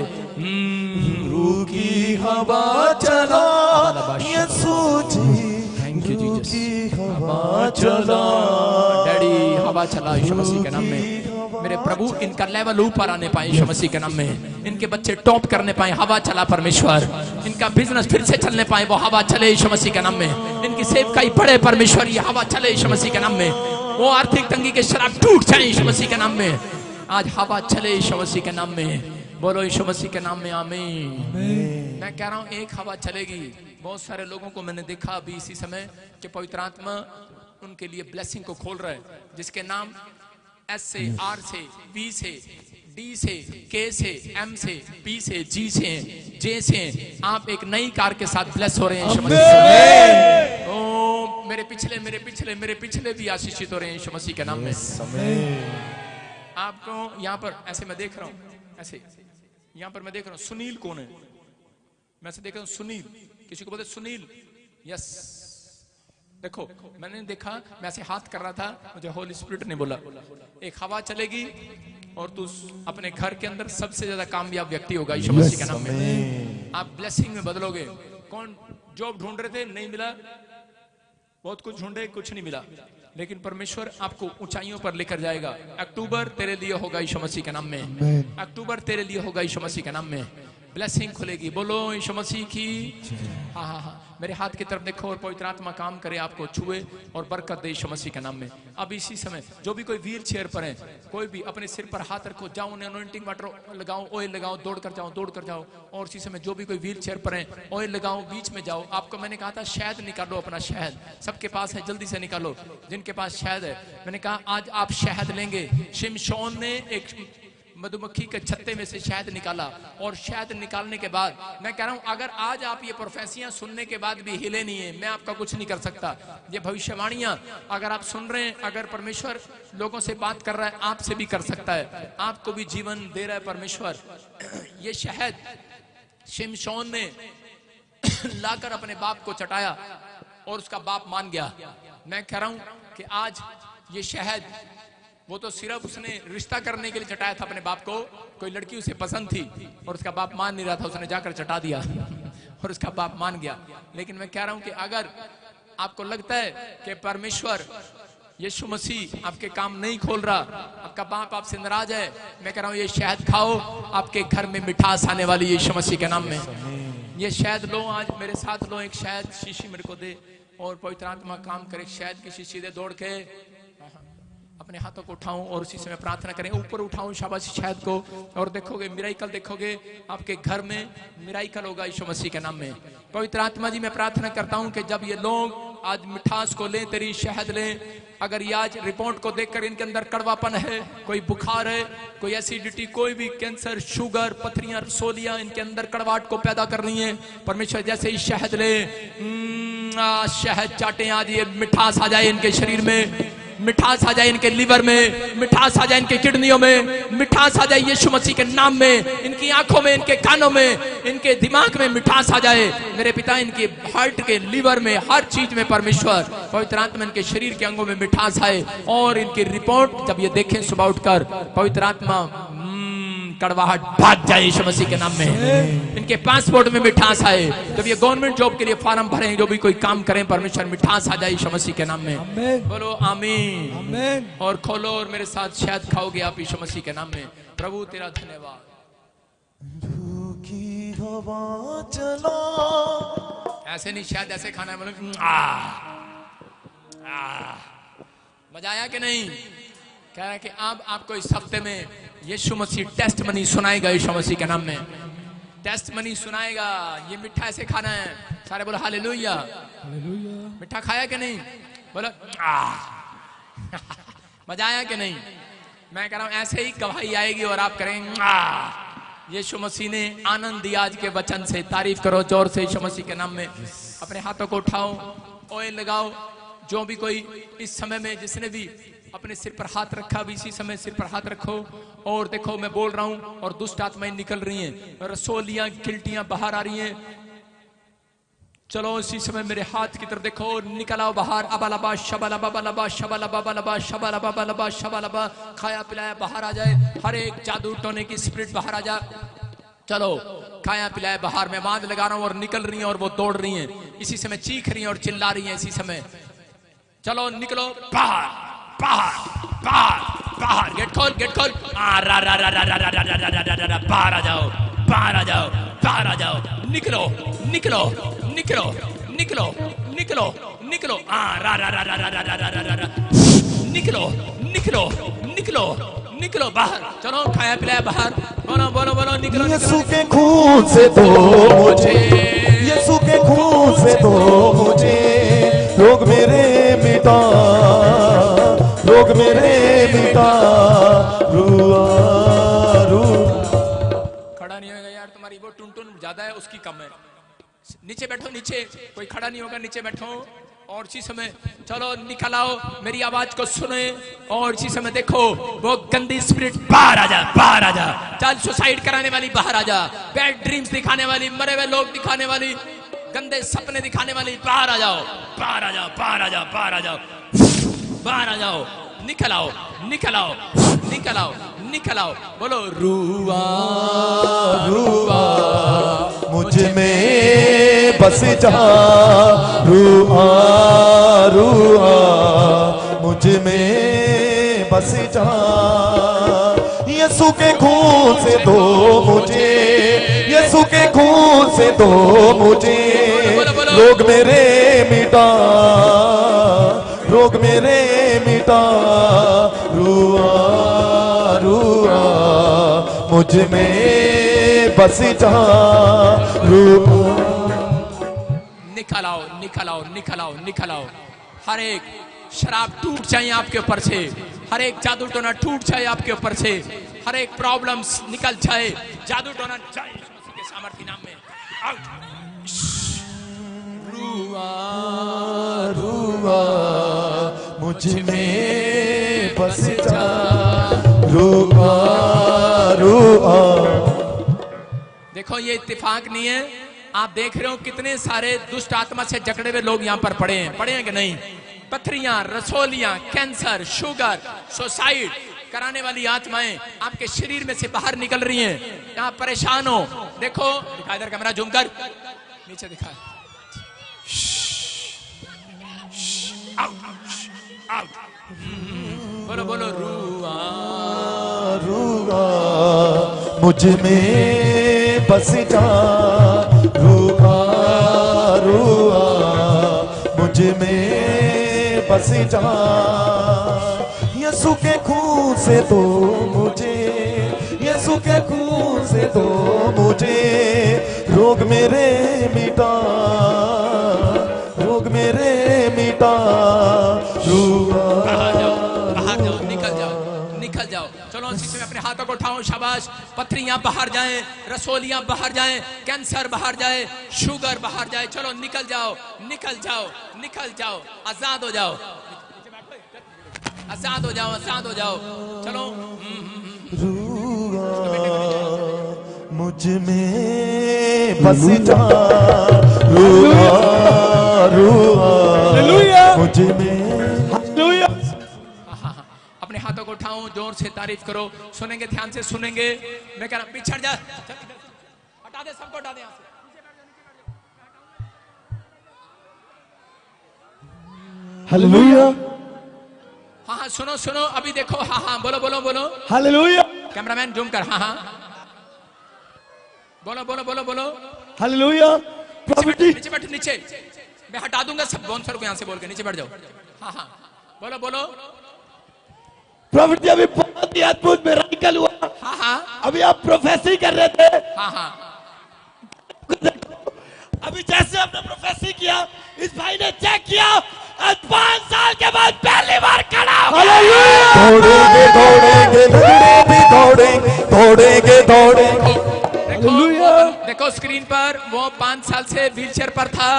रूकी हवा चला यीशु जी, रूकी हवा चला। डैडी, हवा चला यीशु मसीह के नाम में। मेरे प्रभु, इनका लेवल ऊपर आने पाए यीशु मसीह के नाम में। इनके बच्चे टॉप करने पाए, हवा चला परमेश्वर। इनका बिजनेस फिर से चलने पाए, वो हवा चले यीशु मसीह के नाम में। इनकी सेवकाई बढ़े परमेश्वर, ये हवा चले यीशु मसीह के नाम में। वो आर्थिक तंगी के शराब टूट जाए यीशु मसीह के नाम में। आज हवा चले यीशु मसीह के नाम में। बोलो यीशु मसीह के नाम में आमीन। मैं कह रहा हूँ एक हवा चलेगी। बहुत सारे लोगों को मैंने देखा अभी इसी समय कि पवित्र आत्मा उनके लिए ब्लेसिंग को खोल रहा है, जिसके नाम एस से, आर से, बी से, डी से, के से, एम से, पी से, जी से, जे से। आप एक नई कार के साथ ब्लेस हो रहे हैं यीशु मसीह से। ओ मेरे पिछले मेरे पिछले मेरे पिछले भी आशीषित हो रहे हैं यीशु मसीह के नाम में। आपको यहाँ पर ऐसे मैं देख रहा हूँ, ऐसे यहाँ पर मैं देख रहा हूँ, सुनील कौन है? मैं से देख रहा हूँ सुनील, किसी को बोलते सुनील? यस, देखो मैंने देखा, मैं ऐसे हाथ कर रहा था, मुझे होली स्पिरिट ने बोला एक हवा चलेगी और तू अपने घर के अंदर सबसे ज्यादा कामयाब व्यक्ति होगा यीशु मसीह के नाम में। आप ब्लेसिंग में बदलोगे। कौन जॉब ढूंढ रहे थे, नहीं मिला, बहुत कुछ ढूंढे, कुछ नहीं मिला, लेकिन परमेश्वर आपको ऊंचाइयों पर लेकर जाएगा। अक्टूबर तेरे लिए होगा यीशु मसीह के नाम में। अक्टूबर तेरे लिए होगा यीशु मसीह के नाम में। ब्लेसिंग खुलेगी। बोलो यीशु मसीह की। हाँ हाँ हाँ, मेरे हाथ की तरफ देखो और पवित्र आत्मा काम करे, आपको छुए और बरकत दे यीशु मसीह के नाम में। अब इसी समय जो भी कोई व्हील चेयर पर है, कोई भी अपने सिर पर हाथ रखो, जाओ उन्हें अनॉइंटिंग वाटर लगाओ, ऑयल लगाओ, दौड़ कर जाओ, दौड़ कर जाओ। और इसी समय जो भी कोई व्हील चेयर पर है, ऑयल लगाओ, बीच में जाओ। आपको मैंने कहा था शहद निकालो, अपना शहद सबके पास है, जल्दी से निकालो जिनके पास शहद है। मैंने कहा आज आप शहद लेंगे। शिमशोन ने एक मधुमक्खी के छत्ते में से शहद निकाला, और शहद निकालने के बाद मैं कह रहा हूं अगर आज आप ये प्रोफेसियां सुनने के बाद भी हिले नहीं है, मैं आपका कुछ नहीं कर सकता। ये भविष्यवाणियां अगर आप सुन रहे हैं, अगर परमेश्वर लोगों से बात कर रहा है, आपसे भी कर सकता है, आपको भी जीवन दे रहा है परमेश्वर। ये शहद शिमशोन ने लाकर अपने बाप को चटाया और उसका बाप मान गया। मैं कह रहा हूं कि आज ये शहद, वो तो सिर्फ उसने रिश्ता करने के लिए चटाया था अपने बाप को, कोई लड़की उसे पसंद थी और उसका बाप मान नहीं रहा था, उसने जाकर चटा दिया और उसका बाप मान गया। लेकिन मैं कह रहा हूं कि अगर आपको लगता है कि परमेश्वर यीशु मसीह आपके काम नहीं खोल रहा, आपका बाप आपसे नाराज है, मैं कह रहा हूं ये शहद खाओ, आपके घर में मिठास आने वाली है यीशु मसीह के नाम में। ये शहद लो, आज मेरे साथ लो, एक शहद शीशी मेरे को दे और पवित्र आत्मा काम करे। शहद की शीशी दे, दौड़ के अपने हाथों को उठाऊं और उसी समय प्रार्थना करें, ऊपर उठाऊं शाबाशी शहद को, और देखोगे मिराइकल, देखोगे आपके घर में मिराइकल होगा यीशु मसीह के नाम में। पवित्र आत्मा जी, मैं प्रार्थना करता हूं कि जब ये लोग आज मिठास को लें, तेरी शहद लें। अगर ये आज रिपोर्ट को देखकर इनके अंदर कड़वापन है, कोई बुखार है, कोई एसिडिटी, कोई भी कैंसर, शुगर, पथरियां, रसोलियां इनके अंदर कड़वाहट को पैदा कर रही हैं, परमेश्वर जैसे ही शहद ले, शहद चाटे, आज ये मिठास आ जाए इनके शरीर में, मिठास आ जाए इनके लीवर में, मिठास आ जाए इनके किडनियों में, मिठास आ जाए यीशु मसीह के नाम में, इनकी आंखों में, इनके कानों में, इनके दिमाग में मिठास आ जाए मेरे पिता, इनके हार्ट के, लीवर में, हर चीज में परमेश्वर पवित्र आत्मा इनके शरीर के अंगों में मिठास आए और इनकी रिपोर्ट जब ये देखें सुबह उठकर, पवित्र आत्मा कड़वाहट भाग जाए यीशु मसीह के नाम में। इनके पासपोर्ट में मिठास आए, जब ये गवर्नमेंट जॉब के लिए फॉर्म भरें, जो भी कोई काम करें, परमेश्वर मिठास आ जाए यीशु मसीह के नाम में। बोलो आमीन। और खोलो और मेरे साथ शायद खाओगे आप यीशु मसीह के नाम में। प्रभु तेरा धन्यवाद। रूखी हवा चलो, ऐसे नहीं, शायद ऐसे खाना है, बोलो मजा आया कि नहीं? कह रहा है कि अब आपको इस हफ्ते में यीशु मसीह टेस्ट मनी सुनाएगा यीशु मसीह के नाम में, टेस्ट मनी सुनाएगा। ये मिठा ऐसे खाना है, सारे बोलो हालेलुया। मिठा खाया कि नहीं? बोलो मजा आया कि नहीं? मैं कह रहा हूं ऐसे ही गवाही आएगी और आप करेंगे यीशु मसीह ने आनंद दिया आज के वचन से। तारीफ करो जोर से यीशु मसीह के नाम में। अपने हाथों को उठाओ, ऑयल लगाओ। जो भी कोई इस समय में जिसने भी अपने सिर पर हाथ रखा, भी इसी समय सिर पर हाथ रखो और देखो मैं बोल रहा हूं और दुष्ट आत्माएं निकल रही हैं, रसोलियां, गिल्टियां बाहर आ रही हैं। चलो इसी समय मेरे हाथ की तरफ देखो, निकल आओ बाहर। अबालबा शबालबा बलबा शबालबा बलबा शबालबा बलबा शबालबा, खाया पिलाया बाहर आ जाए। हर एक जादू टोने की स्पिरिट बाहर आ जा। चलो खाया पिलाया बाहर, मैं बांध लगा रहा हूं और निकल रही हैं और वो दौड़ रही हैं, इसी समय चीख रही हैं और चिल्ला रही हैं इसी समय। चलो निकलो बाहर बाहर बाहर बाहर, गेट खोल गेट खोल, बाहर आ जाओ बाहर आ जाओ बाहर आ जाओ, निकलो निकलो निकलो निकलो निकलो निकलो, निकलो निकलो निकलो निकलो बाहर। चलो खाया पिलाया बाहर, बोलो बोलो बोलो निकलो। यीशु के खून से धो मुझे, यीशु के खून से धो मुझे, रोग मेरे मिटा, रोग मेरे मिटा, रुआ रू। खड़ा नहीं होगा यार, तुम्हारी वो टुन टुन ज्यादा है, उसकी कम है। नीचे बैठो, नीचे कोई खड़ा नहीं होगा, नीचे बैठो। और इसी समय चलो निकल आओ, मेरी आवाज को सुने और इसी समय देखो वो गंदी स्पिरिट बाहर आ जा, बाहर आ जा। चल सुसाइड कराने वाली बाहर आ जा, बैड ड्रीम्स दिखाने वाली, मरे हुए लोग दिखाने वाली, गंदे सपने दिखाने वाली बाहर आ जाओ, बाहर आ जाओ, बाहर आ जाओ, बाहर आ जाओ, बाहर आ जाओ, निकल आओ निकल आओ निकल आओ निकल आओ। बोलो रुआ रुआ मुझ में बस जा, रुआ रुआ मुझ में बस जा, यीशु के खून से धो मुझे, यीशु के खून से धो मुझे, रोग मेरे मिटा, रोग मेरे मिटा, रुआ रुआ मुझ में बस जा, रुआ। निकल आओ निकल आओ निकल आओ निकल आओ। हर एक शराब टूट जाए आपके ऊपर से, हर एक जादू टोना टूट जाए आपके ऊपर से, हर एक प्रॉब्लम्स निकल जाए, जादू टोना जाए यीशु के सामर्थ्य नाम में। रुआ रुआ मुझ में बस जा, रुआ रुआ। देखो ये इत्तेफाक नहीं है, आप देख रहे हो कितने सारे दुष्ट आत्मा से जकड़े हुए लोग यहाँ पर पड़े हैं कि नहीं? पथरियां, रसोलियां, कैंसर, शुगर, सुसाइड कराने वाली आत्माएं आपके शरीर में से बाहर निकल रही हैं। यहाँ परेशान हो, देखो दिखा, इधर कैमरा जूम कर, नीचे दिखा। बोलो बोलो रुआ रुआ मुझ में बस जा, रुआ रुआ मुझ में बस जा, यीशु के खून से धो मुझे, यीशु के खून से धो मुझे, रोग मेरे मिटा, लोग मेरे मिटा बाहर जाओ, बाहर जाओ, निकल जाओ, निकल जाओ। चलो इसी में अपने हाथों को उठाओ, शाबाश। पथरियां बाहर जाएं, रसोलियां बाहर जाएं, कैंसर बाहर जाए, शुगर बाहर जाए। चलो निकल जाओ, निकल जाओ, निकल जाओ, आजाद हो जाओ, आजाद हो जाओ, आजाद हो जाओ। चलो मुझ में बस जा, रुआ रुआ मुझ में। अपने हाथों को उठाओ, जोर से तारीफ करो। सुनेंगे, ध्यान से सुनेंगे। मैं कह रहा हूं पिछड़ जा, हटा दे, सबको हटा दे यहां से। हालेलुया। हाँ हाँ, सुनो सुनो, अभी देखो। हाँ हाँ, बोलो बोलो बोलो। हालेलुया। कैमरामैन जूम कर। हाँ हाँ, बोलो बोलो बोलो बोलो। हालेलुया। नीचे बैठ, नीचे। मैं हटा दूंगा सब बाउंसर को यहाँ से, बोल के नीचे बैठ जाओ। हाँ हाँ, बोलो बोलो। प्रॉफिट जी, अभी बहुत ही अद्भुत मिरेकल हुआ। हाँ हाँ, अभी आप प्रोफेसी कर रहे थे। हाँ हाँ, अभी जैसे आपने प्रोफेसी किया, इस भाई ने चेक किया, आज 5 साल के बाद पहली बार खड़ा हो गया। दौड़ेंगे दौड़ेंगे लंगड़े भी दौड़ेंगे, दौड़ेंगे दौड़ेंगे। देखो स्क्रीन पर, वो 5 साल से व्हीलचेयर पर था,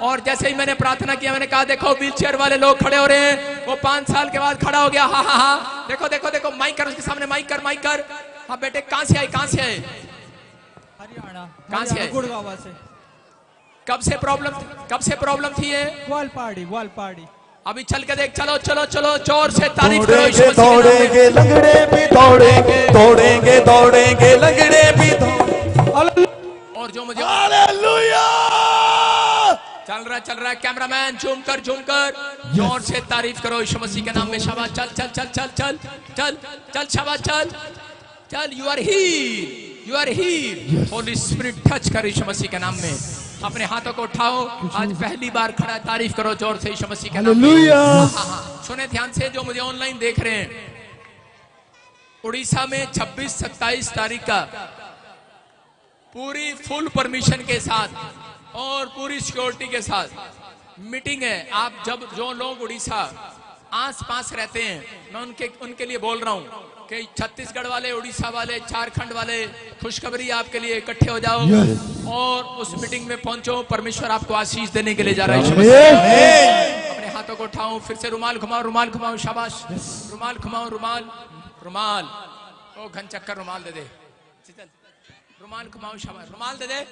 और जैसे ही मैंने प्रार्थना किया, मैंने कहा देखो व्हीलचेयर वाले लोग खड़े हो रहे हैं। वो 5 साल के बाद खड़ा हो गया। हाँ हाँ हाँ, देखो देखो देखो, माइक कर उसके सामने, माइक कर, माइक कर। हाँ बेटे, कहाँ से आए, कहाँ से आए? हरियाणा। कहाँ से आए? गुड़गांव से। कब से प्रॉब्लम थी ये? ग्वालपाड़ी। अभी चल के देख, चलो चलो चलो, जोर से तारीफ करो। दौड़ेंगे दौड़ेंगे लंगड़े भी दौड़ेंगे, दौड़ेंगे दौड़ेंगे लंगड़े भी दौड़ेंगे। और जो मुझे हालेलुया। चल रहा है, कैमरामैन जूम कर, जूम कर। जोर से तारीफ करो यीशु मसीह के नाम में। शाबाश, चल चल चल चल चल चल चल, शाबाश, चल चल। You are heal, you are heal. Holy spirit touch कर यीशु मसीह के नाम में। अपने हाथों को उठाओ, आज पहली बार खड़ा, तारीफ करो जोर से यीशु मसीह के नाम में। सुने ध्यान से, जो मुझे ऑनलाइन देख रहे हैं, उड़ीसा में 26-27 तारीख का पूरी फुल परमिशन के साथ और पूरी सिक्योरिटी के साथ मीटिंग है। आप जब जो लोग उड़ीसा आस पास रहते हैं, मैं उनके लिए बोल रहा हूँ कि छत्तीसगढ़ वाले, उड़ीसा वाले, झारखंड वाले, खुशखबरी आपके लिए, इकट्ठे हो जाओ और उस मीटिंग में पहुंचो। परमेश्वर आपको आशीष देने के लिए जा रहा है। अपने हाथों को उठाओ, फिर से रुमाल घुमाओ, रुमाल घुमाओ, शाबाश, रुमाल घुमाओ, रुमाल, रुमाल, ओ घन चक्कर रुमाल दे दे, रुमाल घुमाओ, शाबाश, रुमाल दे दे।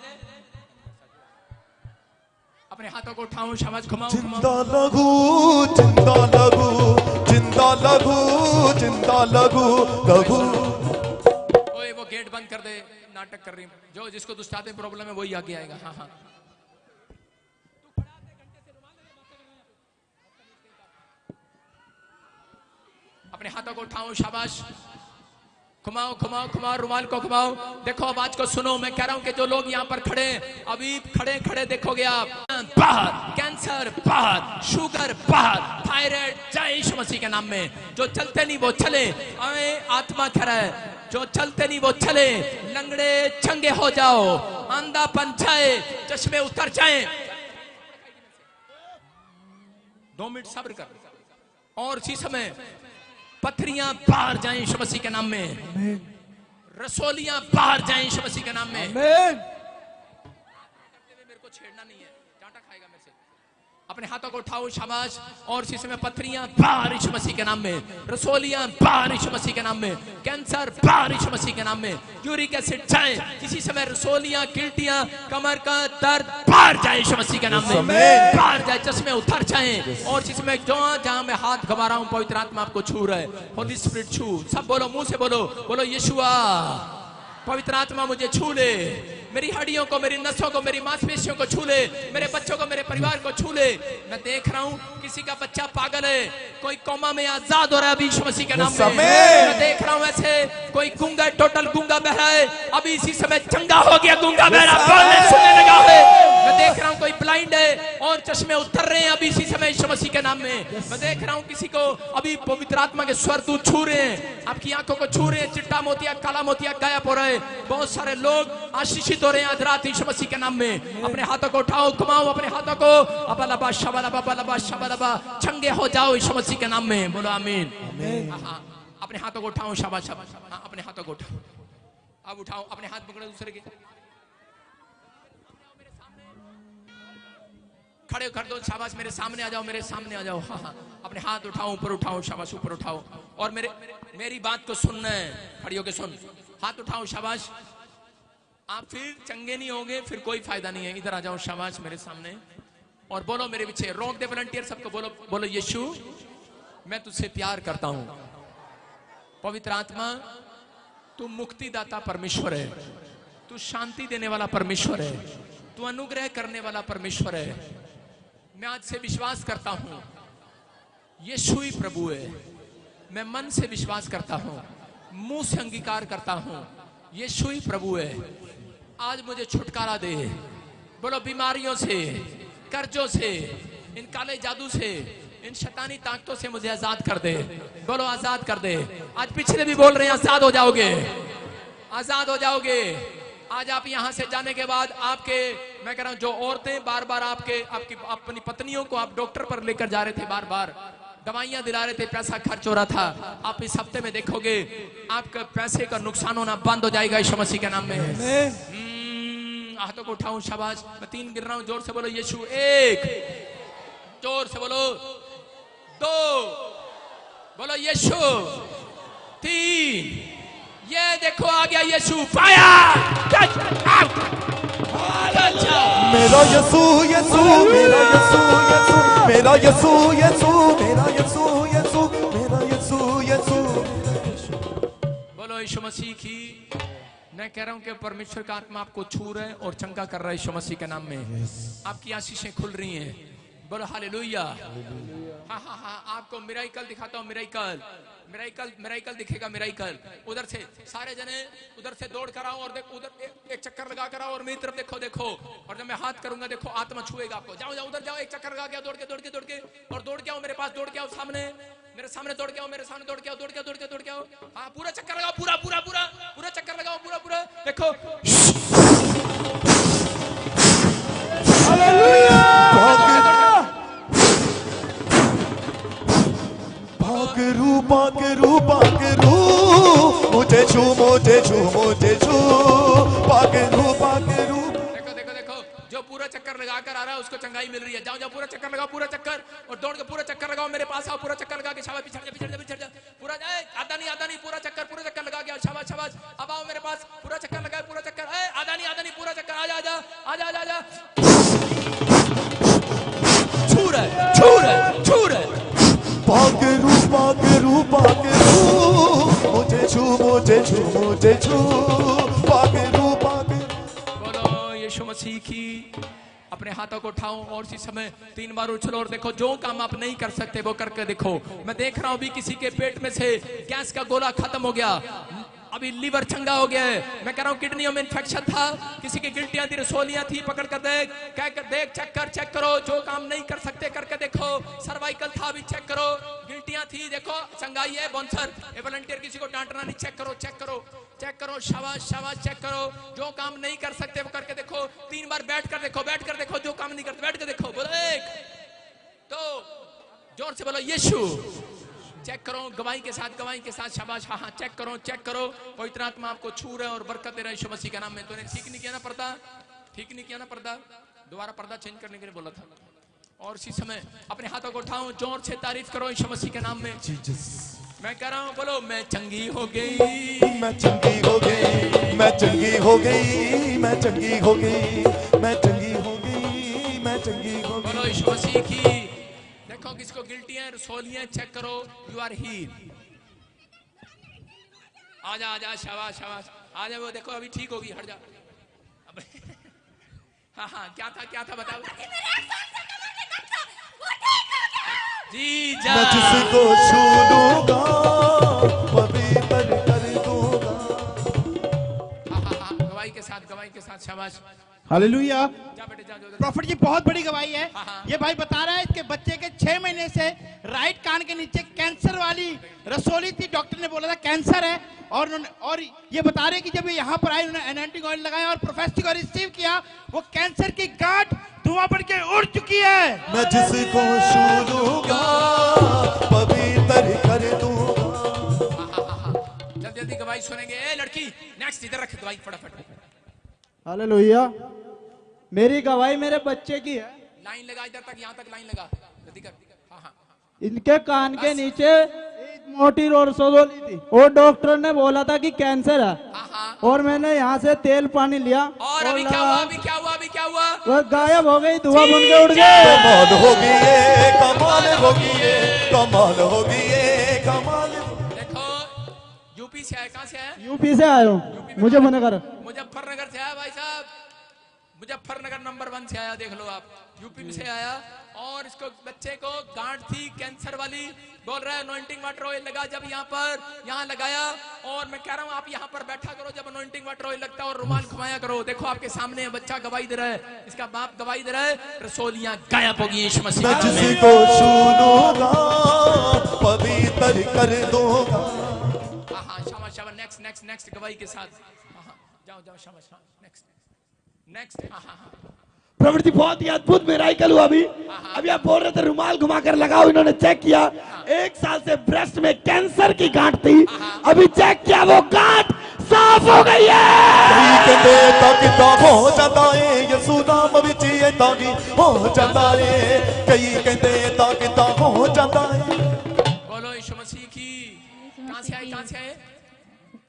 अपने हाथों को उठाओ, शाबाश, घुमाओ, जिंदा लगू, जिंदा लगू, जिंदा लगू, जिंदा लगू, लगू। ओए वो गेट बंद कर दे, नाटक कर रही हूँ। जो जिसको दुष्टात्मा में प्रॉब्लम है वही आगे आएगा। हाँ हाँ, अपने हाथों को उठाओ, शाबाश, घुमाओ घुमाओ घुमाओ, रुमाल को घुमाओ। देखो आवाज को सुनो, मैं कह रहा हूं कि जो लोग यहाँ पर खड़े, अभी खड़े खड़े देखोगे आप, बाहर, कैंसर बाहर, शुगर बाहर, थायराइड, जय यीशु मसीह के नाम में। जो चलते नहीं वो चले, आत्मा कह रहा है, जो चलते नहीं वो चले। लंगड़े चंगे हो जाओ, अंधापन जाए, चश्मे उतर जाए। 2 मिनट सब्र कर, और इसी समय पथरियां बाहर जाएं यीशु मसीह के नाम में, रसोलियां बाहर जाएं यीशु मसीह के नाम में। मेरे को छेड़ना नहीं है, डांटा खाएगा मेरे से। अपने हाथों को उठाओ, शाबाश, और इसी समय पथरियां बाहर यीशु मसीह के नाम में, रसोलियां बाहर यीशु मसीह के नाम में, कैंसर बाहर यीशु मसीह के नाम में, यूरिक एसिड जाए इसी समय, रसोलियां, गिल्टियां, कमर का दर्द बाहर जाए यीशु मसीह के नाम में, बाहर जाए, चश्मे उतर जाए। और इसी समय जहां मैं हाथ घुमा रहा हूं, पवित्र आत्मा आपको छू रहा है। होली स्पिरिट छू, सब बोलो, मुंह से बोलो, बोलो यीशुआ, पवित्र आत्मा मुझे छू ले, मेरी हड्डियों को, मेरी नसों को, मेरी मांसपेशियों को छू ले, मेरे बच्चों को, मेरे परिवार को छू ले। मैं देख रहा हूँ किसी का बच्चा पागल है, कोई कोमा में आजाद हो रहा है अभी यीशु मसीह के नाम में। मैं देख रहा हूँ ऐसे कोई गूंगा, टोटल गूंगा बहरा है, अभी इसी समय चंगा हो गया, गूंगा बहरा बोलने सुनने लगा है। मैं देख रहा हूँ कोई ब्लाइंड है और चश्मे उतर रहे हैं अभी इसी समय यीशु मसीह के नाम में। मैं देख रहा हूँ किसी को अभी पवित्र आत्मा के स्वर दूत छू रहे हैं, आपकी आंखों को छू रहे हैं, चिट्टा मोतिया काला मोतिया गायब हो रहे हैं। बहुत सारे लोग आशीषित हो रहे हैं आज रात यीशु मसीह के नाम में। अपने हाथों को उठाओ, घुमाओ अपने हाथों को, अबलबा शबलबा बलबा शबलबा, चंगे हो जाओ यीशु मसीह के नाम में। बोलो आमीन। हाँ, अपने हाथों को उठाओ, शाबाश शाबाश। हाँ, अपने हाथों को उठाओ, अब उठाओ, अपने हाथ पकड़ो दूसरे के, खड़े कर दो, शाबाश। मेरे सामने आ जाओ, मेरे सामने आ जाओ। हाँ हाँ, अपने हाथ उठाओ, ऊपर उठाओ, शाबाश, ऊपर उठाओ। और मेरी बात को सुनना है, खड़ी होके सुन। हाथ उठाओ, शाबाश। आप फिर चंगे नहीं होंगे, फिर कोई फायदा नहीं है। इधर आ जाओ, शाबाश, मेरे सामने। और बोलो मेरे पीछे, रोक दे वॉलंटियर सबको, बोलो बोलो, यीशु मैं तुझसे प्यार करता हूं। पवित्र आत्मा, तू मुक्तिदाता परमेश्वर है, तू शांति देने वाला परमेश्वर है, तू अनुग्रह करने वाला परमेश्वर है। मैं आज से विश्वास करता हूं यीशु ही प्रभु है। मैं मन से विश्वास करता हूं, मुंह से अंगीकार करता हूं यीशु ही प्रभु है। आज मुझे छुटकारा दे, बोलो, बीमारियों से, कर्जों से, इन काले जादू से, इन शैतानी ताकतों से मुझे आजाद कर दे। बोलो आजाद कर दे। आज पिछले भी बोल रहे हैं, आजाद हो जाओगे, आजाद हो जाओगे। आज आप यहां से जाने के बाद आपके, मैं कह रहा हूं, जो औरतें बार बार आपकी अपनी पत्नियों को आप डॉक्टर पर लेकर जा रहे थे, बार बार दवाइयां दिला रहे थे, पैसा खर्च हो रहा था, आप इस हफ्ते में देखोगे आपका पैसे का नुकसान होना बंद हो जाएगा यीशु मसीह के नाम में। हाथों को उठाऊं, शाबाश। मैं 3 गिन रहा हूं, जोर से बोलो यीशु। 1, जोर से बोलो। 2, बोलो यीशु। 3, ये देखो आ गया यीशु। फायर! मेरा यीशु यीशु, मेरा यीशु यीशु, मेरा यीशु यीशु, मेरा यीशु यीशु, मेरा यीशु यीशु। बोलो यीशु मसीह की। मैं कह रहा हूं कि परमेश्वर का आत्मा आपको छू रहा है और चंगा कर रहा है यीशु मसीह के नाम में। आपकी आशीषें खुल रही हैं। बोलो हालेलुया। हाँ हाँ हाँ, आपको मिराइकल दिखाता हूँ, मिराइकल, मिराइकल, मिराइकल दिखेगा, मिराइकल। उधर से सारे जने उधर से दौड़ कर आओ और देखो, उधर एक चक्कर लगा कर आओ और मेरी तरफ देखो, देखो। और जब मैं हाथ करूंगा देखो, आत्मा छुएगा आपको। जाओ जाओ, उधर जाओ, एक चक्कर लगा के, दौड़ के दौड़ के दौड़ के, और दौड़ के आओ मेरे पास, दौड़ के आओ सामने, मेरे सामने दौड़ के आओ, मेरे सामने दौड़ के आओ, दौड़ के दौड़ के दौड़ के आओ। हाँ, पूरा चक्कर लगाओ, पूरा पूरा पूरा पूरा चक्कर लगाओ, पूरा पूरा। देखो, पाकरू पाकरू पाकरू, मुझे छू मुझे छू मुझे छू, पाकरू पाकरू। देखो देखो देखो, जो पूरा चक्कर लगा कर आ रहा है उसको चंगाई मिल रही है। जाओ जाओ, पूरा चक्कर लगाओ, पूरा चक्कर, और दौड़ के पूरा चक्कर लगाओ, मेरे पास आओ, पूरा चक्कर लगा के, शाबाश, पिछड़ जा पिछड़ जा पिछड़ जा, पूरा जाए, आधा नहीं, पूरा चक्कर लगा के, शाबाश शाबाश। अब आओ मेरे पास, पूरा चक्कर लगाए, पूरा चक्कर, आधा नहीं, पूरा चक्कर, आजा आजा आजा आजा आजा। छू रहे, छू रहे, छू रहे। पाकरू पाकरू पाकरू, मुझे छू मुझे छू मुझे छू, पाकरू पाकरू। बोलो यीशु मसीह की। अपने हाथों को उठाओ और इसी समय 3 बार उछलो और देखो, जो काम आप नहीं कर सकते वो करके देखो। मैं देख रहा हूं अभी किसी के पेट में से गैस का गोला खत्म हो गया, अभी लीवर चंगा हो गया है। मैं कह रहा हूँ किडनियों में इन्फेक्शन था, किसी की गिल्टियां थी, रसोलियां थी, पकड़ कर देख, कह कर देख, चेक करो। जो काम नहीं कर सकते करके देखो। सर्वाइकल था, अभी चेक करो। गिल्टियां थी, देखो चंगाई है। बॉन्सर ए वॉलंटियर, किसी को डांटना नहीं, चेक करो, चेक करो, चेक करो, शाबाश शाबाश, चेक करो। जो काम नहीं कर सकते वो करके देखो। 3 बार बैठ कर देखो, बैठ कर देखो, जो काम नहीं करते बैठ कर देखो। बोलो 1, 2, जोर से बोलो यीशु। चेक करो, गवाही के साथ, शाबाश। हाँ हाँ, चेक करो। पवित्र आत्मा आपको छू रहा है और बरकत दे रहा है यीशु मसीह के नाम में। तूने ठीक नहीं किया ना पर्दा, ठीक नहीं किया ना पर्दा, दोबारा पर्दा चेंज करने के लिए बोला था। और इसी समय अपने हाथों को उठाओ, जोर से तारीफ करो यीशु मसीह के नाम में। मैं कह रहा हूँ, बोलो मैं चंगी हो गई, मैं चंगी हो गई, मैं चंगी हो गई, मैं चंगी हो गई, मैं चंगी हो गई, मैं चंगी हो गई। बोलो यीशु मसीह की। देखो किसको गिल्टी है, रसोलियां, चेक करो, यू आर हील। आजा आजा, शाबाश शाबाश, आजा। वो देखो अभी ठीक होगी, हट जा। हाँ हाँ, क्या था बताओ जी। जा, मैं जिसको छू लूंगा पवित्र कर दूंगा। हाँ हाँ हाँ, गवाही के साथ, शाबाश। हालेलुया। जा बेटे। प्रॉफिट जी बहुत बड़ी गवाही है। हाँ, हाँ। ये भाई बता रहा है इसके बच्चे के 6 महीने से राइट कान के नीचे कैंसर वाली रसोली थी, डॉक्टर ने बोला था कैंसर है। और ये बता रहे कि जब ये यहाँ पर आए उन्होंने एनांटिक ऑयल लगाया और प्रोफेसर को रिसीव किया, वो कैंसर की गांठ धुआं पड़ के उड़ चुकी है। मैं जिसको छू लूंगा पवित्र कर दूंगा। जल्दी जल्दी गवाही सुनेंगे। ए लड़की नेक्स्ट इधर रख गवाही फटाफट। हालेलुया। मेरी गवाही मेरे बच्चे की है। लाइन लगा इधर तक, यहाँ तक लाइन लगा, जल्दी कर। हाँ हाँ इनके कान के नीचे एक मोटी रसोली थी और डॉक्टर ने बोला था कि कैंसर है। हाँ हाँ। और मैंने यहाँ से तेल पानी लिया और अभी क्या हुआ, अभी क्या हुआ, अभी क्या हुआ? वो गायब हो गई, धुआं बन के उड़ गई। कमाल होगी ये, कमाल होगी ये, कमाल होगी ये, कमाल। देखो यूपी से आए, कहाँ से आए? यूपी से आया हूँ, मुजफ्फरनगर। मुजफ्फरनगर से आया भाई साहब, मुजफ्फरनगर नंबर 1 से आया, देख लो आप, यूपी से आया। और इसको बच्चे को गांठ थी कैंसर वाली, बोल रहा है अनॉइंटिंग वाटर ऑयल लगा जब यहाँ लगाया। और मैं कह रहा हूँ आप यहाँ पर बैठा करो जब अनॉइंटिंग वाटर ऑयल लगता है और रुमाल घुमाया करो। देखो आपके सामने बच्चा गवाही दे रहा है, इसका बाप गवाही दे रहा है, रसोलियां गायब हो गई यीशु मसीह मैं के नाम में। जिसको छू लूंगा पवित्र कर दूंगा। हाँ हाँ शाबाश शाबाश, नेक्स्ट नेक्स्ट नेक्स्ट गवाही के साथ। हाँ हाँ जाओ जाओ शाबाश, हाँ नेक्स्ट नेक्स्ट। हाँ हाँ हाँ प्रभु जी बहुत ही अद्भुत मिराकल हुआ। अभी आप बोल रहे थे रुमाल घुमा कर लगाओ, इन्होंने चेक किया 1 साल से ब्रेस्ट में कैंसर की गांठ थी, अभी चेक किया वो गांठ साफ हो गई है। कहते तक हो जाता है यीशु नाम विच ये तागी हो जाता है, कई कहते तक हो जाता है। बोलो यीशु मसीह की। कहाँ से आए, कहाँ से आए?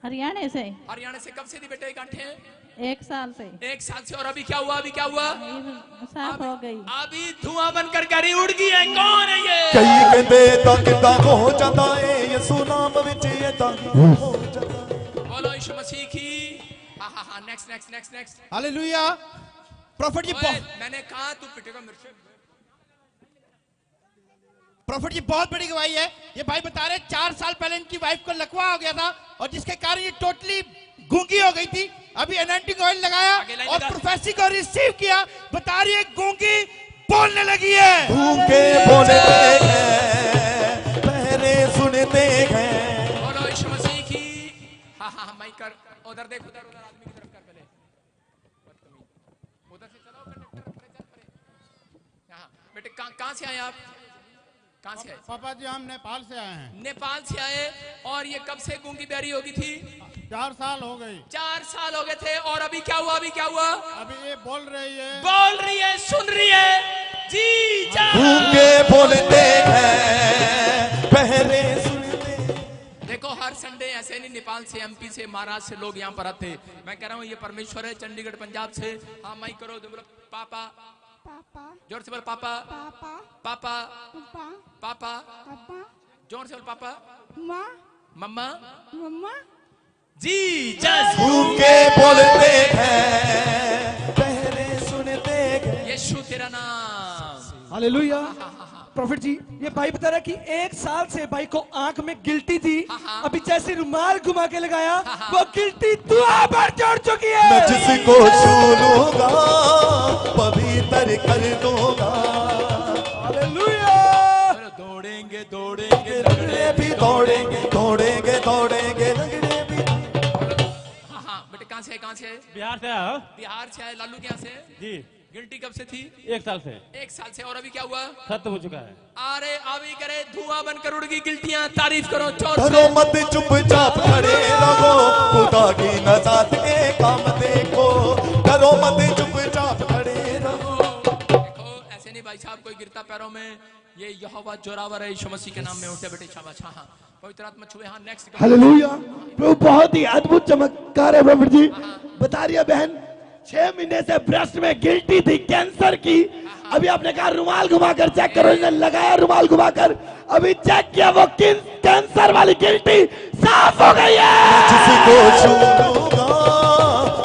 हरियाणा से। हरियाणा से। कब से थी बेटे गांठें? 1 साल से। 1 साल से। और अभी क्या हुआ, अभी क्या हुआ? साफ हो गई। अभी धुआं बनकर गरी उड़ गई है। कौन है ये? कई कहते तक हो जाता है यीशु नाम विच ये तागी हो जाता है। बोलो यीशु मसीह की। हाँ हाँ हाँ next next next next. Hallelujah. Prophet ji मैंने कहा तू पिटेगा मेरे से। प्रॉफिट जी बहुत बड़ी गवाही है। ये भाई बता रहे 4 साल पहले इनकी वाइफ को लकवा हो गया था और जिसके कारण ये टोटली गूंगी हो गई थी। अभी एनांटिक ऑयल लगाया और प्रोफेसर को रिसीव किया, बता रही है गूंगी बोलने लगी है। गूंगे बोलते हैं, पहले सुनते हैं। बोलो यीशु मसीह की। हाँ हाँ माइक कर, उधर देख, उधर उधर आदमी की तरफ कर पहले, उधर से चलाओ कंडक्टर। हाँ बेटे कहाँ से आए आप? कहाँ से आए? पापा जी हम नेपाल से आए हैं। नेपाल से आए। और ये कब से गूंगी बैरी होगी थी? 4 साल हो गई। 4 साल हो गए थे। और अभी क्या हुआ, अभी क्या हुआ? अभी ये बोल रही है, बोल रही है, सुन रही है। जी जा। गूंगे बोलते हैं, पहले सुनते। देखो हर संडे ऐसे नहीं, नेपाल से, एमपी से, महाराष्ट्र से लोग यहाँ पर आते। मैं कह रहा हूँ ये परमेश्वर है। चंडीगढ़ पंजाब से। हाँ माइक करो, बोलो पापा। पापा जोर से बोल पापा। पापा पापा पापा पापा। पापा जोर से बोल पापा। माँ मम्मा। मम्मा जी जस। गूंगे बोलते हैं, पहले सुनते हैं। यीशु तेरा नाम। हालेलुया। प्रॉफिट जी ये भाई बता रहा कि 1 साल से भाई को आंख में गिल्टी थी, अभी जैसे रुमाल घुमा के लगाया वो गिल्टी धुआं पर चढ़ चुकी है। मैं जिसको छू लूंगा पवित्र कर दूंगा। हालेलुया। दौड़ेंगे दौड़ेंगे लंगड़े भी दौड़ेंगे, दौड़ेंगे दौड़ेंगे लंगड़े भी। हाँ हाँ बेटे कहाँ से? कहाँ से? बिहार से आया। बिहार से आए। लालू क्या से? जी गिल्टी कब से थी? 1 साल से 1 साल से। और अभी क्या हुआ? खत्म हो चुका है। अरे अभी करे धुआं बनकर उड़ गई गिल्टियां। तारीफ करो जोर करो से। मत चुपचाप खड़े रहो, खुदा की नजात के काम देखो। करो मत चुपचाप खड़े रहो। देखो ऐसे नहीं भाई साहब, कोई गिरता पैरों में। ये यहोवा जोरावर है, यीशु मसीह के नाम में उठे बेटे शाबाश। हाँ हाँ पवित्र आत्मा छुए। हाँ नेक्स्ट। हालेलुया। प्रभु बहुत ही अद्भुत चमत्कार है प्रभु जी। बता रही है बहन 6 महीने से ब्रेस्ट में गिल्टी थी कैंसर की, अभी आपने कहा रुमाल घुमाकर चेक करो, इन्होंने लगाया रुमाल घुमाकर, अभी चेक किया वो कैंसर वाली गिल्टी साफ हो गई है। जिसको छू लूंगा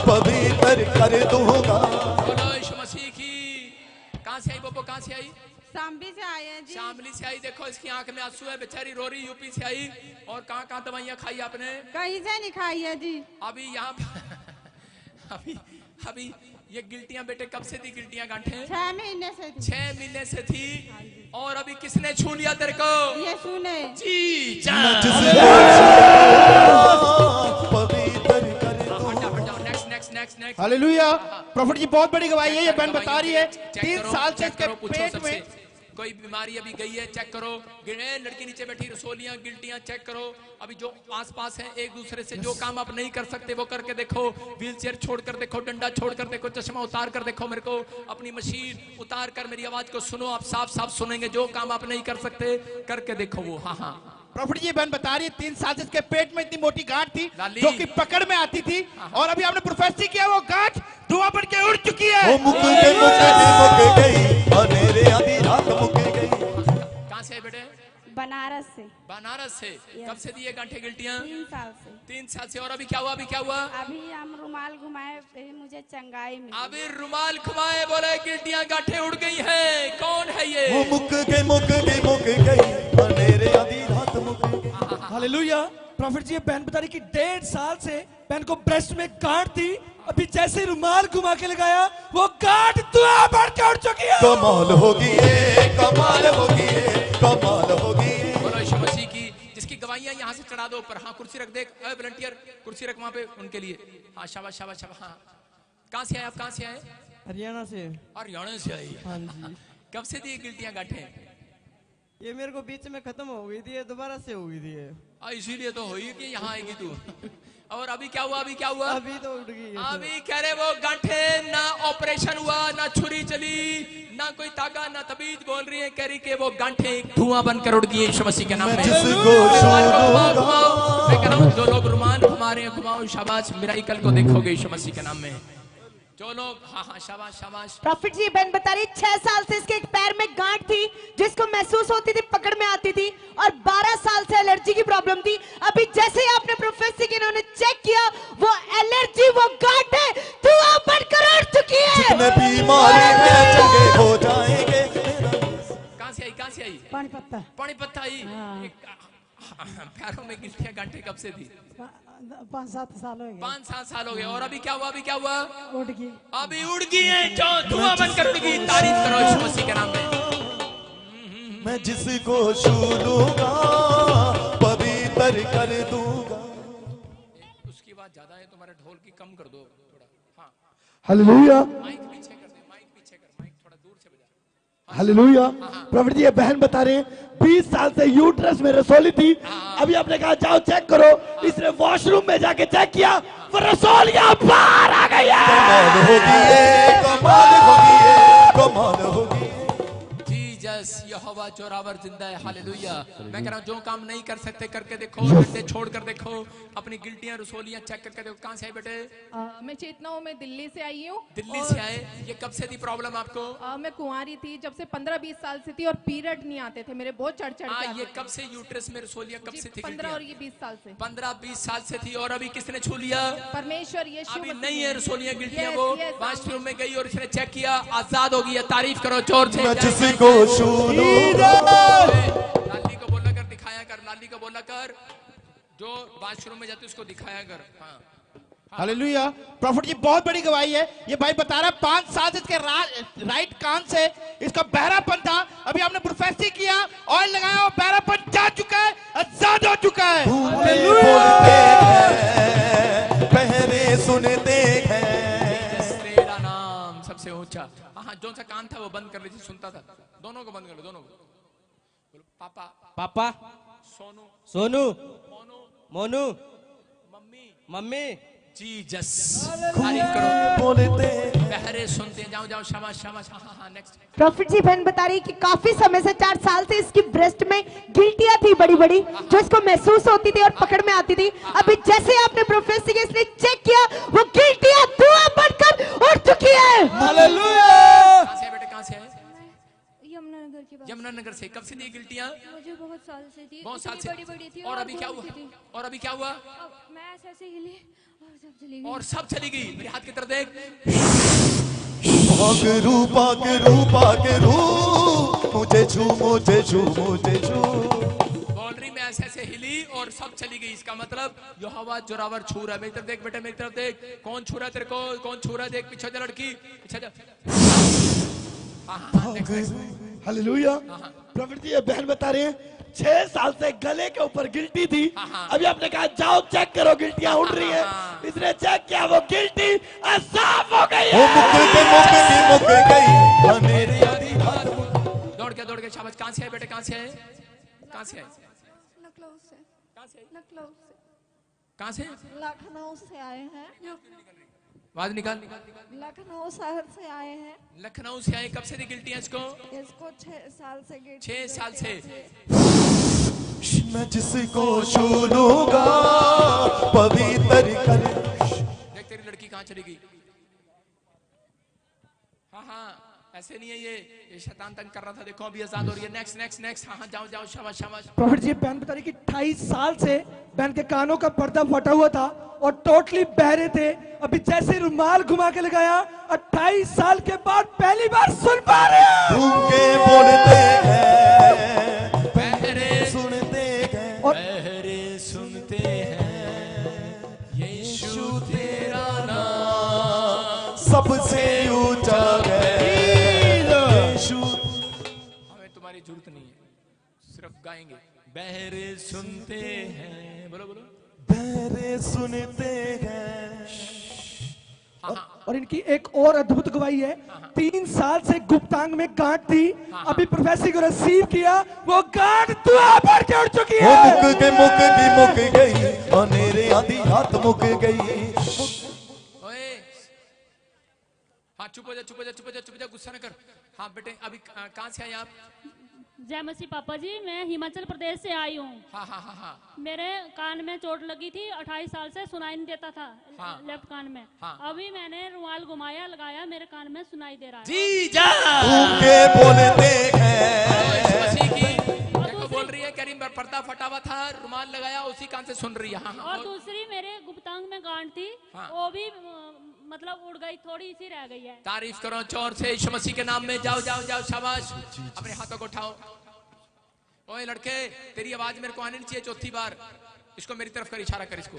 पवित्र कर दूंगा। बोलो यीशु मसीह की। कहाँ से आई बोबो? कहाँ से आई? शामली से आए हैं जी। शामली से आई। देखो इसकी आंख में आंसू है, बेचारी रो रही। यूपी से आई। और कहाँ कहाँ दवाइयाँ खाई आपने? कहीं से नहीं खाई है जी। अभी यहाँ अभी अभी ये गिल्टियां बेटे कब से थी गिल्टियां गांठे? 6 महीने से थी। 6 महीने से थी। और अभी किसने छू लिया तेरे को? ये सुने जी नेक्स्ट। हालेलुया। प्रॉफिट जी बहुत बड़ी गवाही है, ये बहन बता रही है 3 साल से इसके पेट में कोई बीमारी अभी गई है, चेक करो। लड़की नीचे बैठी, रसोलियां गिल्टियां चेक करो। अभी जो आसपास है एक दूसरे से जो काम आप नहीं कर सकते वो करके देखो। व्हील चेयर छोड़कर देखो, डंडा छोड़कर देखो, चश्मा उतार कर देखो मेरे को, अपनी मशीन उतार कर मेरी आवाज को सुनो, आप साफ साफ सुनेंगे। जो काम आप नहीं कर सकते करके देखो वो। हाँ प्रॉफिट जी बहन बता रही है 3 साल से इसके पेट में इतनी मोटी गांठ थी लाली। जो कि पकड़ में आती थी, और अभी आपने प्रोफेसी किया वो गांठ धुआं बन के उड़ चुकी है। वो मुक गई अंधेरे आधी रात मुक गई। कहाँ से है बेटे? बनारस से। बनारस से। कब से दिए गांठे गिल्टियां? 3 साल से। 3 साल से। और अभी क्या हुआ? अभी क्या हुआ? अभी हम रुमाल घुमाए, फिर मुझे चंगाई मिली। अभी रुमाल घुमाए, बोले गिल्टियां गांठे उड़ गई है। कौन है ये? वो मुक गई अंधेरे आधी रात मुक गई। हालेलुया। प्रॉफिट जी ये बहन बता रही कि 1.5 साल से बहन को ब्रेस्ट में गांठ थी, अभी जैसे रुमाल घुमा के लगाया वो गांठ धुआं बढ़ के उड़ चुकी है। कमाल होगी ये, कमाल होगी ये, कमाल होगी ये। बोलो यीशु मसीह की। जिसकी गवाहियां यहाँ से चढ़ा दो ऊपर। हाँ कुर्सी रख दे, वॉलंटियर कुर्सी रख वहाँ पे उनके लिए। हाँ शाबाश शाबाश शाबाश। हाँ कहाँ से आए आप? कहाँ से आए? हरियाणा से। हरियाणा से आई। हाँ जी। कब से दिए गिल्टियां गांठे? ये मेरे को बीच में खत्म हो गई थी, दोबारा से हो गई थी। इसीलिए तो हुई कि यहाँ आएगी तू। और अभी क्या हुआ? अभी क्या हुआ? अभी तो उड़ गई है। अभी कह रहे वो गांठे, ना ऑपरेशन हुआ, ना छुरी चली, ना कोई तागा, ना तबीज। बोल रही है कह रही कि वो गांठे धुआं बनकर उड़ गई यीशु मसीह के नाम में। जिसको घुमाओ। मैं कह रहा हूँ जो लोग रुमाल घुमा रहे हैं घुमाओ, शाबाश। मिराइकल को देखोगे यीशु मसीह के नाम में। जो लोग हाँ शाबाश शाबाश। प्रॉफिट जी बहन बता रही 6 साल से इसके एक पैर में गांठ थी जिसको महसूस होती थी, पकड़ में आती थी, और 12 साल से एलर्जी की प्रॉब्लम थी। अभी जैसे ही आपने प्रोफेसर की इन्होंने चेक किया वो एलर्जी, वो गांठ है धुआं बनकर उड़ चुकी है। जितने बीमारी में चंगे हो जाएंगे। कहाँ से आई? कहाँ से आई? पानीपत्ता। पानीपत्ता आई। पैरों में गिल्टियां गांठे कब से थी? 5-7 साल हो गए। 5-7 साल हो गए। और अभी क्या हुआ? अभी क्या हुआ? उड़ गई। अभी उड़ गई है जो धुआं बनकर उड़ गई। तारीफ करो यीशु मसीह के नाम में। मैं जिसको छू लूंगा पवित्र कर दूंगा। उसकी बात ज्यादा है, तुम्हारे ढोल की कम कर दो थोड़ा। हाँ हालेलुया। माइक पीछे कर दे, माइक पीछे कर, माइक थोड़ा दूर से बजा। हालेलुया। प्रॉफिट जी ये बहन बता रहे हैं 20 साल से यूट्रस में रसोली थी, अभी आपने कहा जाओ चेक करो, इसने वॉशरूम में जाके चेक किया वो रसोलियां बाहर आ गई है। कमाल होगी ये, कमाल होगी ये, कमाल होगी। जीसस यहोवा जोरावर जिंदा है। हालेलुया। मैं कह रहा हूँ जो काम नहीं कर सकते करके देखो, डंडे छोड़ कर देखो, अपनी गिल्टियां रसोलियां चेक करके देखो। कहाँ से आए बेटे? मैं चेतना हूँ, मैं दिल्ली से आई हूँ। दिल्ली से आए। ये कब से थी प्रॉब्लम आपको? मैं कुंवारी थी जब से 15-20 साल से थी, और पीरियड नहीं आते थे मेरे, बहुत चढ़ चढ़। ये कब से यूट्रस में रसोलियां कब से थी? 15 और ये 20 साल से। 15-20 साल से थी। और अभी किसने छू लिया? परमेश्वर यीशु अभी मसीह नहीं है रसोलियां गिल्टियां। Yes, वो yes, वॉशरूम में गई और इसने चेक किया, आजाद हो गई है। तारीफ करो जोर से। मैं जिसको छू लूंगा। लाली को बोला कर, दिखाया कर। लाली को बोला कर जो वॉशरूम में जाती उसको दिखाया कर। हाँ हालेलुया। प्रॉफिट जी बहुत बड़ी गवाही है, ये भाई बता रहा है 5 साल से इसके राइट कान से इसका बहरापन था, अभी आपने प्रोफेसी किया, ऑयल लगाया और बहरापन जा चुका है, आजाद हो चुका है। बोलते हैं, बहरे सुनते हैं। तेरा नाम सबसे ऊंचा। हाँ जो सा कान था वो बंद कर लीजिए, सुनता था। दोनों को बंद कर लो, दोनों को। बोलो पापा, पापा, Sonu, Sonu, Monu, Monu, mummy, mummy. Jesus. तारीफ करो। बोलते बहरे सुनते हैं। जाओ जाओ शाबाश शाबाश। हाँ नेक्स्ट। प्रॉफिट जी बहन बता रही कि काफी समय से 4 साल से इसकी ब्रेस्ट में गिल्टियां थी बड़ी बड़ी जो इसको महसूस होती थी और पकड़ में आती थी। अभी जैसे आपने प्रोफेसर के इसने चेक किया वो गिल्टियां धुआं बनकर उड़ चुकी है। हालेलुया। कहाँ से बेटे? कहाँ से है? यमुनानगर के पास। यमुनानगर से। कब से दी गिल्टियां? मुझे बहुत साल से थी। बहुत साल से। बड़ी बड़ी थी। और अभी क्या हुआ? और अभी क्या हुआ? मैं ऐसे हिली और सब चली गई। और सब चली गई। मेरे हाथ की तरफ देख। पागरू पागरू पागरू, मुझे छू मुझे छू मुझे छू। बोल रही मैं भैंस ऐसे हिली और सब चली गई। इसका मतलब यहोवा जोरावर छू रहा है। मेरी तरफ देख बेटे, मेरी तरफ देख। कौन छू रहा है तेरे को? कौन छू रहा है? देख पीछे जा लड़की, पीछे जा। हालेलुया। प्रॉफिट जी, ये बहन बता रहे हैं 6 साल से गले के ऊपर गिल्टी थी। अभी आपने कहा जाओ चेक करो, गिल्टियां उड़ रही है। इसने चेक किया, वो गिल्टी साफ हो गई है। मुक गई मेरी आधी हाथ। दौड़ के शाबाश। कहां से है बेटे? कहां से है? कहां से है? लखनऊ से। कहां से? लखनऊ से। कहां से? लखनऊ से आए हैं। आवाज निकाल। लखनऊ शहर से आए हैं। लखनऊ से आए। कब से थी गिल्टी है इसको? इसको 6 साल से गिल्टी। 6 साल से। मैं जिसको छू लूंगा पवित्र कर। देख तेरी लड़की कहां चली गई। हाँ, ऐसे नहीं है ये शैतान तंग कर रहा था। देखो अभी आजाद हो रही है। Next next next. हाँ, जाओ शाबाश शाबाश। प्रॉफिट जी, बहन बता रही कि 28 साल से बहन के कानों का पर्दा फटा हुआ था और टोटली बहरे थे। अभी जैसे रुमाल घुमा के लगाया, 28 साल के बाद पहली बार सुन पा रहे हैं। भूखे बोलते हैं, बहरे सुनते हैं, बहरे सुनते हैं। यीशु तेरा नाम सबसे ऊंचा है। यीशु। हमें तुम्हारी जरूरत नहीं है, सिर्फ गाएंगे। बहरे सुनते हैं। बोलो बोलो। बहरे सुनते हैं। और इनकी एक और अद्भुत गवाही है। 3 साल से गुप्तांग में गांठ थी। अभी प्रोफेसर को रिसीव किया, वो गांठ दुआ भर के उड़ चुकी है। मुक गई और मेरे आधी हाथ मुक गई। हाँ, चुप हो जा, गुस्सा न कर। हाँ बेटे, अभी कहाँ से आए आप? जय मसीह पापा जी, मैं हिमाचल प्रदेश से आई हूँ। हाँ। मेरे कान में चोट लगी थी, 28 साल से सुनाई नहीं देता था। लेफ्ट कान में। अभी मैंने रुमाल घुमाया, लगाया, मेरे कान में सुनाई दे रहा है। जी जा। भूखे बोलते हैं। देखो बोल रही है, करीम पर्दा फटा हुआ था, रुमाल लगाया, उसी कान से सुन रही है। हाँ। और दूसरी मेरे गुप्तांग में गांठ थी, वो भी मतलब उड़ गई, थोड़ी सी रह गई है। तारीफ करो जोर से यीशु मसीह के नाम में। जाओ शाबाश। अपने हाथों को उठाओ। ओए लड़के, तेरी आवाज मेरे को आनी नहीं चाहिए चौथी बार। इसको मेरी तरफ कर, इशारा कर इसको।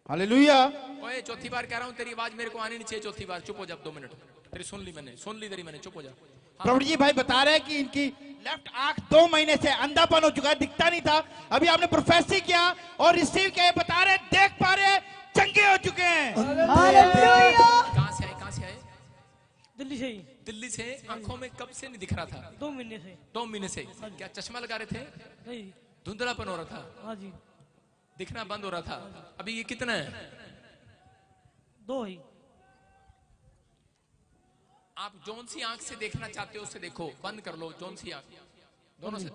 हालेलुया। ओए चौथी बार कह रहा हूँ, तेरी आवाज मेरे को आनी नहीं चाहिए चौथी बार। चुप हो जा 2 मिनट। तेरी सुन ली मैंने, चुप हो जा। प्रभु जी भाई बता रहे हैं कि इनकी लेफ्ट आंख 2 महीने से अंधापन हो चुका है, दिखता नहीं था। अभी आपने प्रोफेसी किया और रिसीव किया, बता रहे, देख पा रहे, चंगे हो चुके हैं। कहाँ से आए? दिल्ली से। आंखों में कब से नहीं दिख रहा था? 2 महीने से। 2 महीने से। क्या चश्मा लगा रहे थे? नहीं, धुंधलापन हो रहा था। हाँ जी, दिखना बंद हो रहा था। अभी ये कितना है? 2 ही। आप जोन सी आंख से देखना चाहते हो उससे देखो, बंद कर लो। जोन सी आंख दोनों से।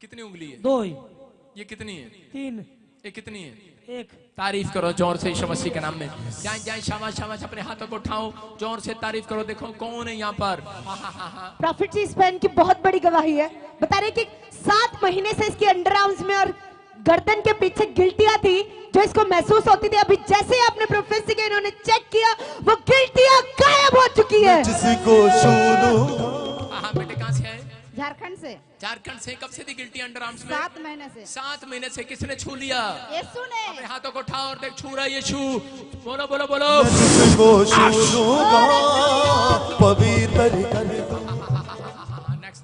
कितनी उंगली है? 2 ही। ये कितनी है? 3। ये कितनी है? 1। तारीफ करो जोर से यीशु मसीह के नाम में। जाए शाबाश। अपने हाथों को उठाओ, जोर से तारीफ करो। देखो कौन है यहाँ पर। प्रॉफिट जी, इस बहन की बहुत बड़ी गवाही है। बता रहे कि 7 महीने से इसके अंडर आर्म्स में और गर्दन के पीछे गिल्टियां थी जो इसको महसूस होती थी। अभी जैसे आपने प्रोफेसर के इन्होंने चेक किया, वो गिल्टियां गायब हो चुकी है। जिसको छू लूंगा। हाँ बेटे, कहाँ से है? झारखंड से। झारखंड से। कब से थी गिल्टी अंडर आर्म्स में? 7 महीने से। 7 महीने से। किसने छू लिया? यीशु ने। अपने हाथों को उठाओ और देख, छू रहा है यीशु। बोलो। जिसको छू लूंगा पवित्र कर दूं।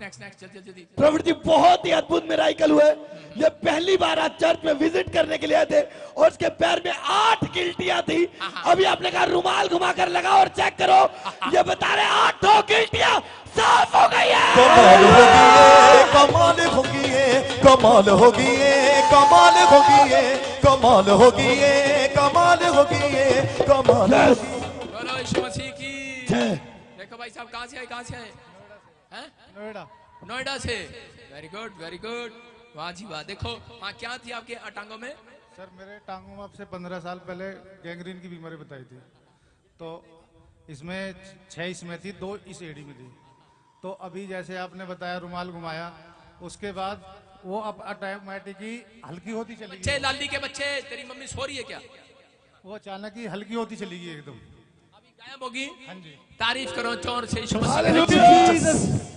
नेक्स्ट जल्दी। प्रभु जी, बहुत ही अद्भुत मिराकल हुए। ये पहली बार आज चर्च में विजिट करने के लिए आए थे और उसके पैर में 8 गिल्टियां थी। अभी आपने कहा रुमाल घुमा कर लगाओ और चेक करो। ये बता रहे 8 गिल्टियां साफ हो गई है। कमाल होगी। बोलो यीशु मसीह की। देखो भाई साहब, कहाँ से आए? नोएडा से। Very good. वाह जी वाह। देखो, हाँ, क्या थी आपके टांगों में? सर मेरे टांगों में आपसे 15 साल पहले गैंग्रीन की बीमारी बताई थी। तो इसमें 6 इसमें थी, 2 इस एड़ी में थी। तो अभी जैसे आपने बताया रुमाल घुमाया, उसके बाद वो अब ऑटोमेटिक ही हल्की होती चली गई। लाली के बच्चे, तेरी मम्मी सो रही है क्या? वो अचानक ही हल्की होती चली गई एकदम। गायब होगी। हाँ जी। तारीफ करो जोर से यीशु मसीह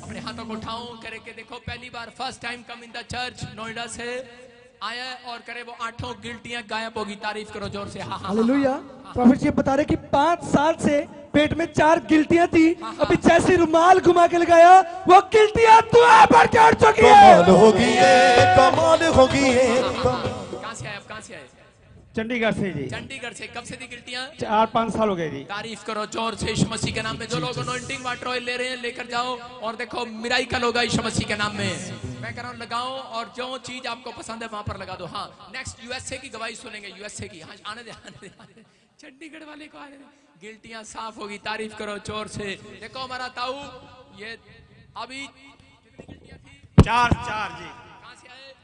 अपने हाथों को उठाओ करे के देखो पहली बार first time come in the church Noida से आया और करे वो 8 गिल्टियां गायब होगी। तारीफ करो जोर से। हाँ हाँ हालेलुया। प्रॉफिट जी बता रहे कि 5 साल से पेट में 4 गिल्टियां थी, अभी जैसे रुमाल घुमा के लगाया वो गिल्टियां दुआ भर के उठ चुकी है। कमाल होगी है, कमाल होगी है। कहाँ से आए आप? कहाँ से आए? चंडीगढ़ से जी। चंडीगढ़ से। कब से थी गिल्टियां? 4-5 साल हो गए जी। तारीफ करो जोर से यीशु मसीह के नाम में। जो लोग अनॉइंटिंग वाटर ऑयल ले रहे हैं लेकर जाओ और देखो मिराइकल होगा यीशु मसीह के नाम में। मैं कह रहा हूँ लगाओ और जो चीज आपको पसंद है वहां पर लगा दो। हाँ नेक्स्ट यूएसए की गवाही सुनेंगे। यूएसए की। हाँ आने दे। चंडीगढ़ वाले को आने दे। गिल्टियां साफ होगी। तारीफ करो जोर से। देखो हमारा ताऊ ये अभी 4 जी।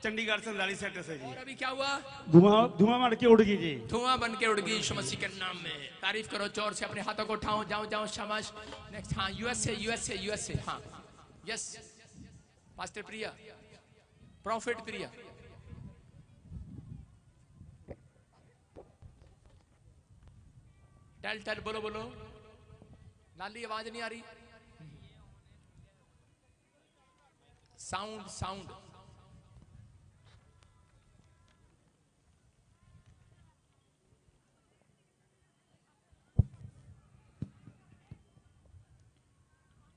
चंडीगढ़ से लाली सेक्टर से जी। और अभी क्या हुआ? धुआं मार के उड़ गई जी। धुआं बन के उड़ गई यीशु मसीह के नाम में। तारीफ करो जोर से। अपने हाथों को उठाओ। जाओ शाबाश। नेक्स्ट। हाँ यूएसए। हाँ यस पास्टर प्रिया, प्रॉफिट प्रिया। टेल बोलो। लाली आवाज नहीं आ रही। साउंड।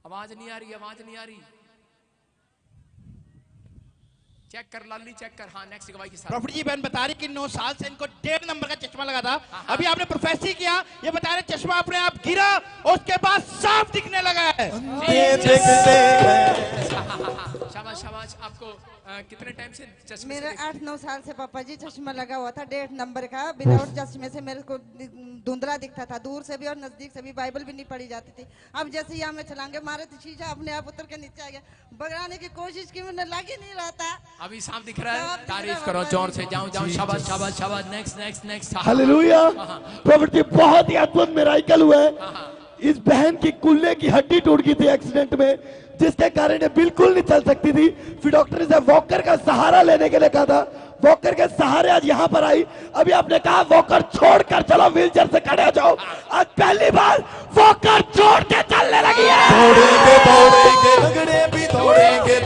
आवाज नहीं आ रही। चेक कर लाली, चेक कर। हाँ नेक्स्ट गवाही के साथ। प्रॉफिट जी बहन बता रही कि 9 साल से इनको 1.5 नंबर का चश्मा लगा था। अभी आपने प्रोफेसी किया, ये बता रहे चश्मा अपने आप गिरा और उसके बाद साफ दिखने लगा है। शाबाश। आपको कितने टाइम से चश्मे? मेरा 8-9 साल से पापा जी चश्मा लगा हुआ था 1.5 नंबर का। विदाउट चश्मे से मेरे को धुंधला दिखता था, दूर से भी और नजदीक से भी। बाइबल भी नहीं पढ़ी जाती थी। अब जैसे यहाँ में छलांगे मारे तो शीशा अपने आप उतर के नीचे आ गया। बगड़ाने की कोशिश की, मैंने लग ही नहीं रहा था। अभी साफ दिख रहा है। तारीफ करो जोर से। जाओ शाबाश। नेक्स्ट। हालेलुया। प्रॉफिट जी बहुत ही अद्भुत मिराइकल हुआ है। इस बहन की कुल्ले की हड्डी टूट गई थी एक्सीडेंट में, जिसके कारण ये बिल्कुल नहीं चल सकती थी। फिर डॉक्टर ने इसे वॉकर का सहारा लेने के लिए कहा था। वॉकर के सहारे आज यहाँ पर आई। अभी आपने कहा वॉकर छोड़कर चलो, व्हीलचेयर से खड़े हो जाओ। आज पहली बार वॉकर छोड़ के चलने लगी है। दौड़ेंगे लंगड़े भी दौड़ेंगे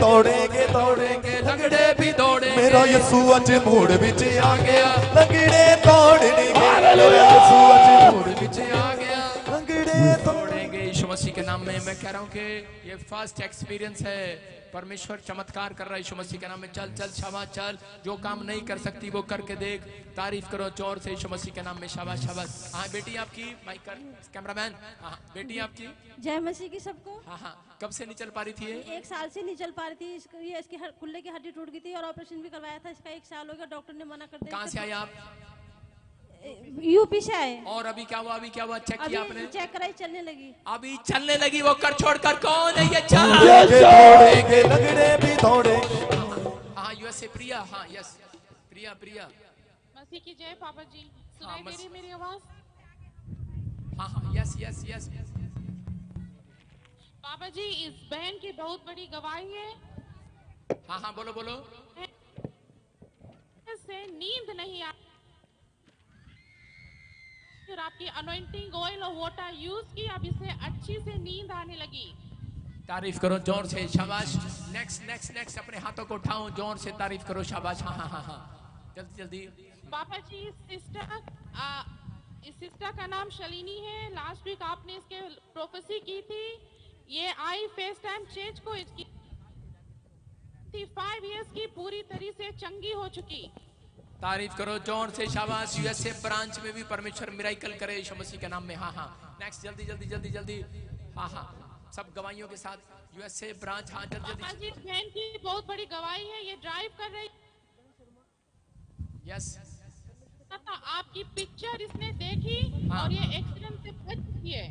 लंगड़े भी दौड़े। मेरा यीशु अज मोड़ विच आ गया। लंगड़े दौड़ेंगे, यीशु अज मोड़ विच आ गया। लंगड़े दौड़ेंगे यीशु मसीह के नाम में। मैं कह रहा हूँ कि ये फर्स्ट एक्सपीरियंस है। परमेश्वर चमत्कार कर रहा है यीशु मसीह के नाम में। चल शाबाश चल। जो काम नहीं कर सकती वो करके देख। तारीफ करो जोर से यीशु मसीह के नाम में। शाबाश। हाँ बेटी आपकी माइक कर कैमरामैन। हाँ बेटी आपकी। जय मसीह की सबको। हाँ कब से नहीं चल पा रही थी ये? 1 साल से नहीं चल पा रही थी। इसकी कुल्ले की हड्डी टूट गई थी और ऑपरेशन भी करवाया था। इसका 1 साल हो गया, डॉक्टर ने मना कर दिया। कहाँ से आए आप? यूपी से आए। और अभी क्या हुआ? चेक किया आपने? चेक कराई, चलने लगी। अभी चलने लगी। वो कर छोड़ कर कौन है ये? चल दौड़ेंगे लंगड़े भी दौड़े। हाँ यूएसए प्रिया। हाँ यस प्रिया। मसीह की जय। पापा जी सुनाई दे रही मेरी आवाज? हाँ यस। पापा जी इस बहन की बहुत बड़ी गवाही है। हाँ बोलो। से नींद नहीं आ और आपकी अनॉइंटिंग ऑयल और वाटर यूज की, अब इसे अच्छी से नींद आने लगी। तारीफ करो जोर से। शाबाश। नेक्स्ट। अपने हाथों को उठाओ जोर से। तारीफ करो। शाबाश। हाँ जल्दी। पापा जी इस सिस्टर का नाम शलिनी है। लास्ट वीक आपने इसके प्रोफेसी की थी। ये आई फेस टाइम चेंज को इसकी 5 इयर्स की पूरी तरह से चंगी हो चुकी। तारीफ करो जोर से। शाबाश। यूएसए ब्रांच में भी परमेश्वर मिराइकल करे यीशु मसीह के नाम में। हाँ नेक्स्ट जल्दी। हाँ सब गवाहियों के साथ। USA branch. हाँ जल्दी। बहन की बहुत बड़ी गवाही है। ये ड्राइव कर रही। यस। आपकी पिक्चर इसने देखी और ये एक्सीडेंट से बच चुकी है।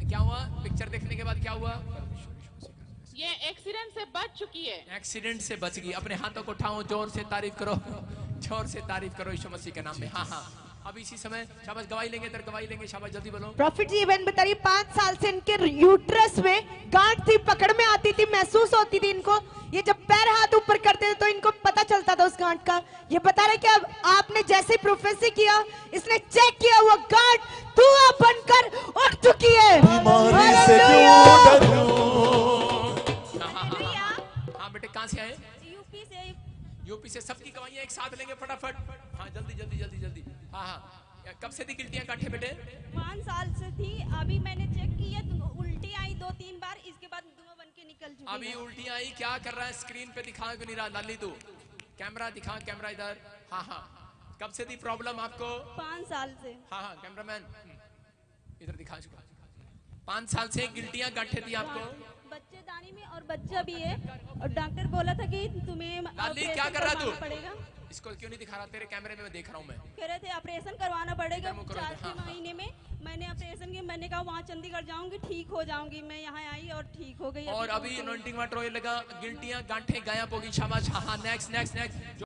क्या हुआ? पिक्चर देखने के बाद क्या हुआ? ये एक्सीडेंट से बच चुकी है। एक्सीडेंट से बच गई। अपने हाथों को उठाओ जोर से। तारीफ करो जोर से। तारीफ करो यीशु मसीह के नाम में। हाँ अब इसी समय शाबाश गवाही लेंगे। गवाही लेंगे। शाबाश जल्दी बोलो। प्रॉफिट जी बहन बता रही 5 साल से इनके यूट्रस में गांठ थी, पकड़ में आती थी, महसूस होती थी इनको। ये जब पैर हाथ ऊपर करते थे तो इनको पता चलता था उस गांठ का। ये बता रहे कि अब आपने जैसे प्रोफेसी किया, इसने चेक किया, वो गांठ धुआं बनकर चुकी है। बीमारी से क्यों डरूं। हाँ बेटे कहाँ से आए? यूपी से। सबकी गवाहियां एक साथ लेंगे फटाफट। हाँ जल्दी जल्दी जल्दी जल्दी। हाँ हाँ कब से थी गिल्टियां गांठें बेटे? 5 साल से थी। अभी मैंने चेक की है तो उल्टी आई 2-3 बार, इसके बाद धुआं बन के निकल चुकी है। अभी उल्टी आई, क्या कर रहा है? स्क्रीन पे दिखा क्यों नहीं रहा? लाली तू कैमरा दिखा, कैमरा इधर। हाँ हाँ कब से थी प्रॉब्लम आपको? 5 साल से। हाँ हाँ कैमरामैन इधर दिखा चुका। 5 साल से गिल्टियां गांठें थी आपको? बच्चेदानी में और बच्चा भी है, और डॉक्टर बोला था कि तुम्हें लाली क्या कर रहा तू? पड़ेगा। इसको क्यों नहीं दिखा रहा? तेरे कैमरे में मैं देख रहा हूँ। मैं कह रहे थे ऑपरेशन करवाना पड़ेगा 4 हाँ, महीने में। मैंने ऑपरेशन की, मैंने कहा वहाँ चंडीगढ़ जाऊंगी ठीक हो जाऊंगी। मैं यहाँ आई और ठीक हो गई। और अभी अनॉइंटिंग वाटर ऑयल लगा, गिल्टियां गांठें गायब होगी। शाबाश। हाँ नेक्स्ट नेक्स्ट नेक्स्ट।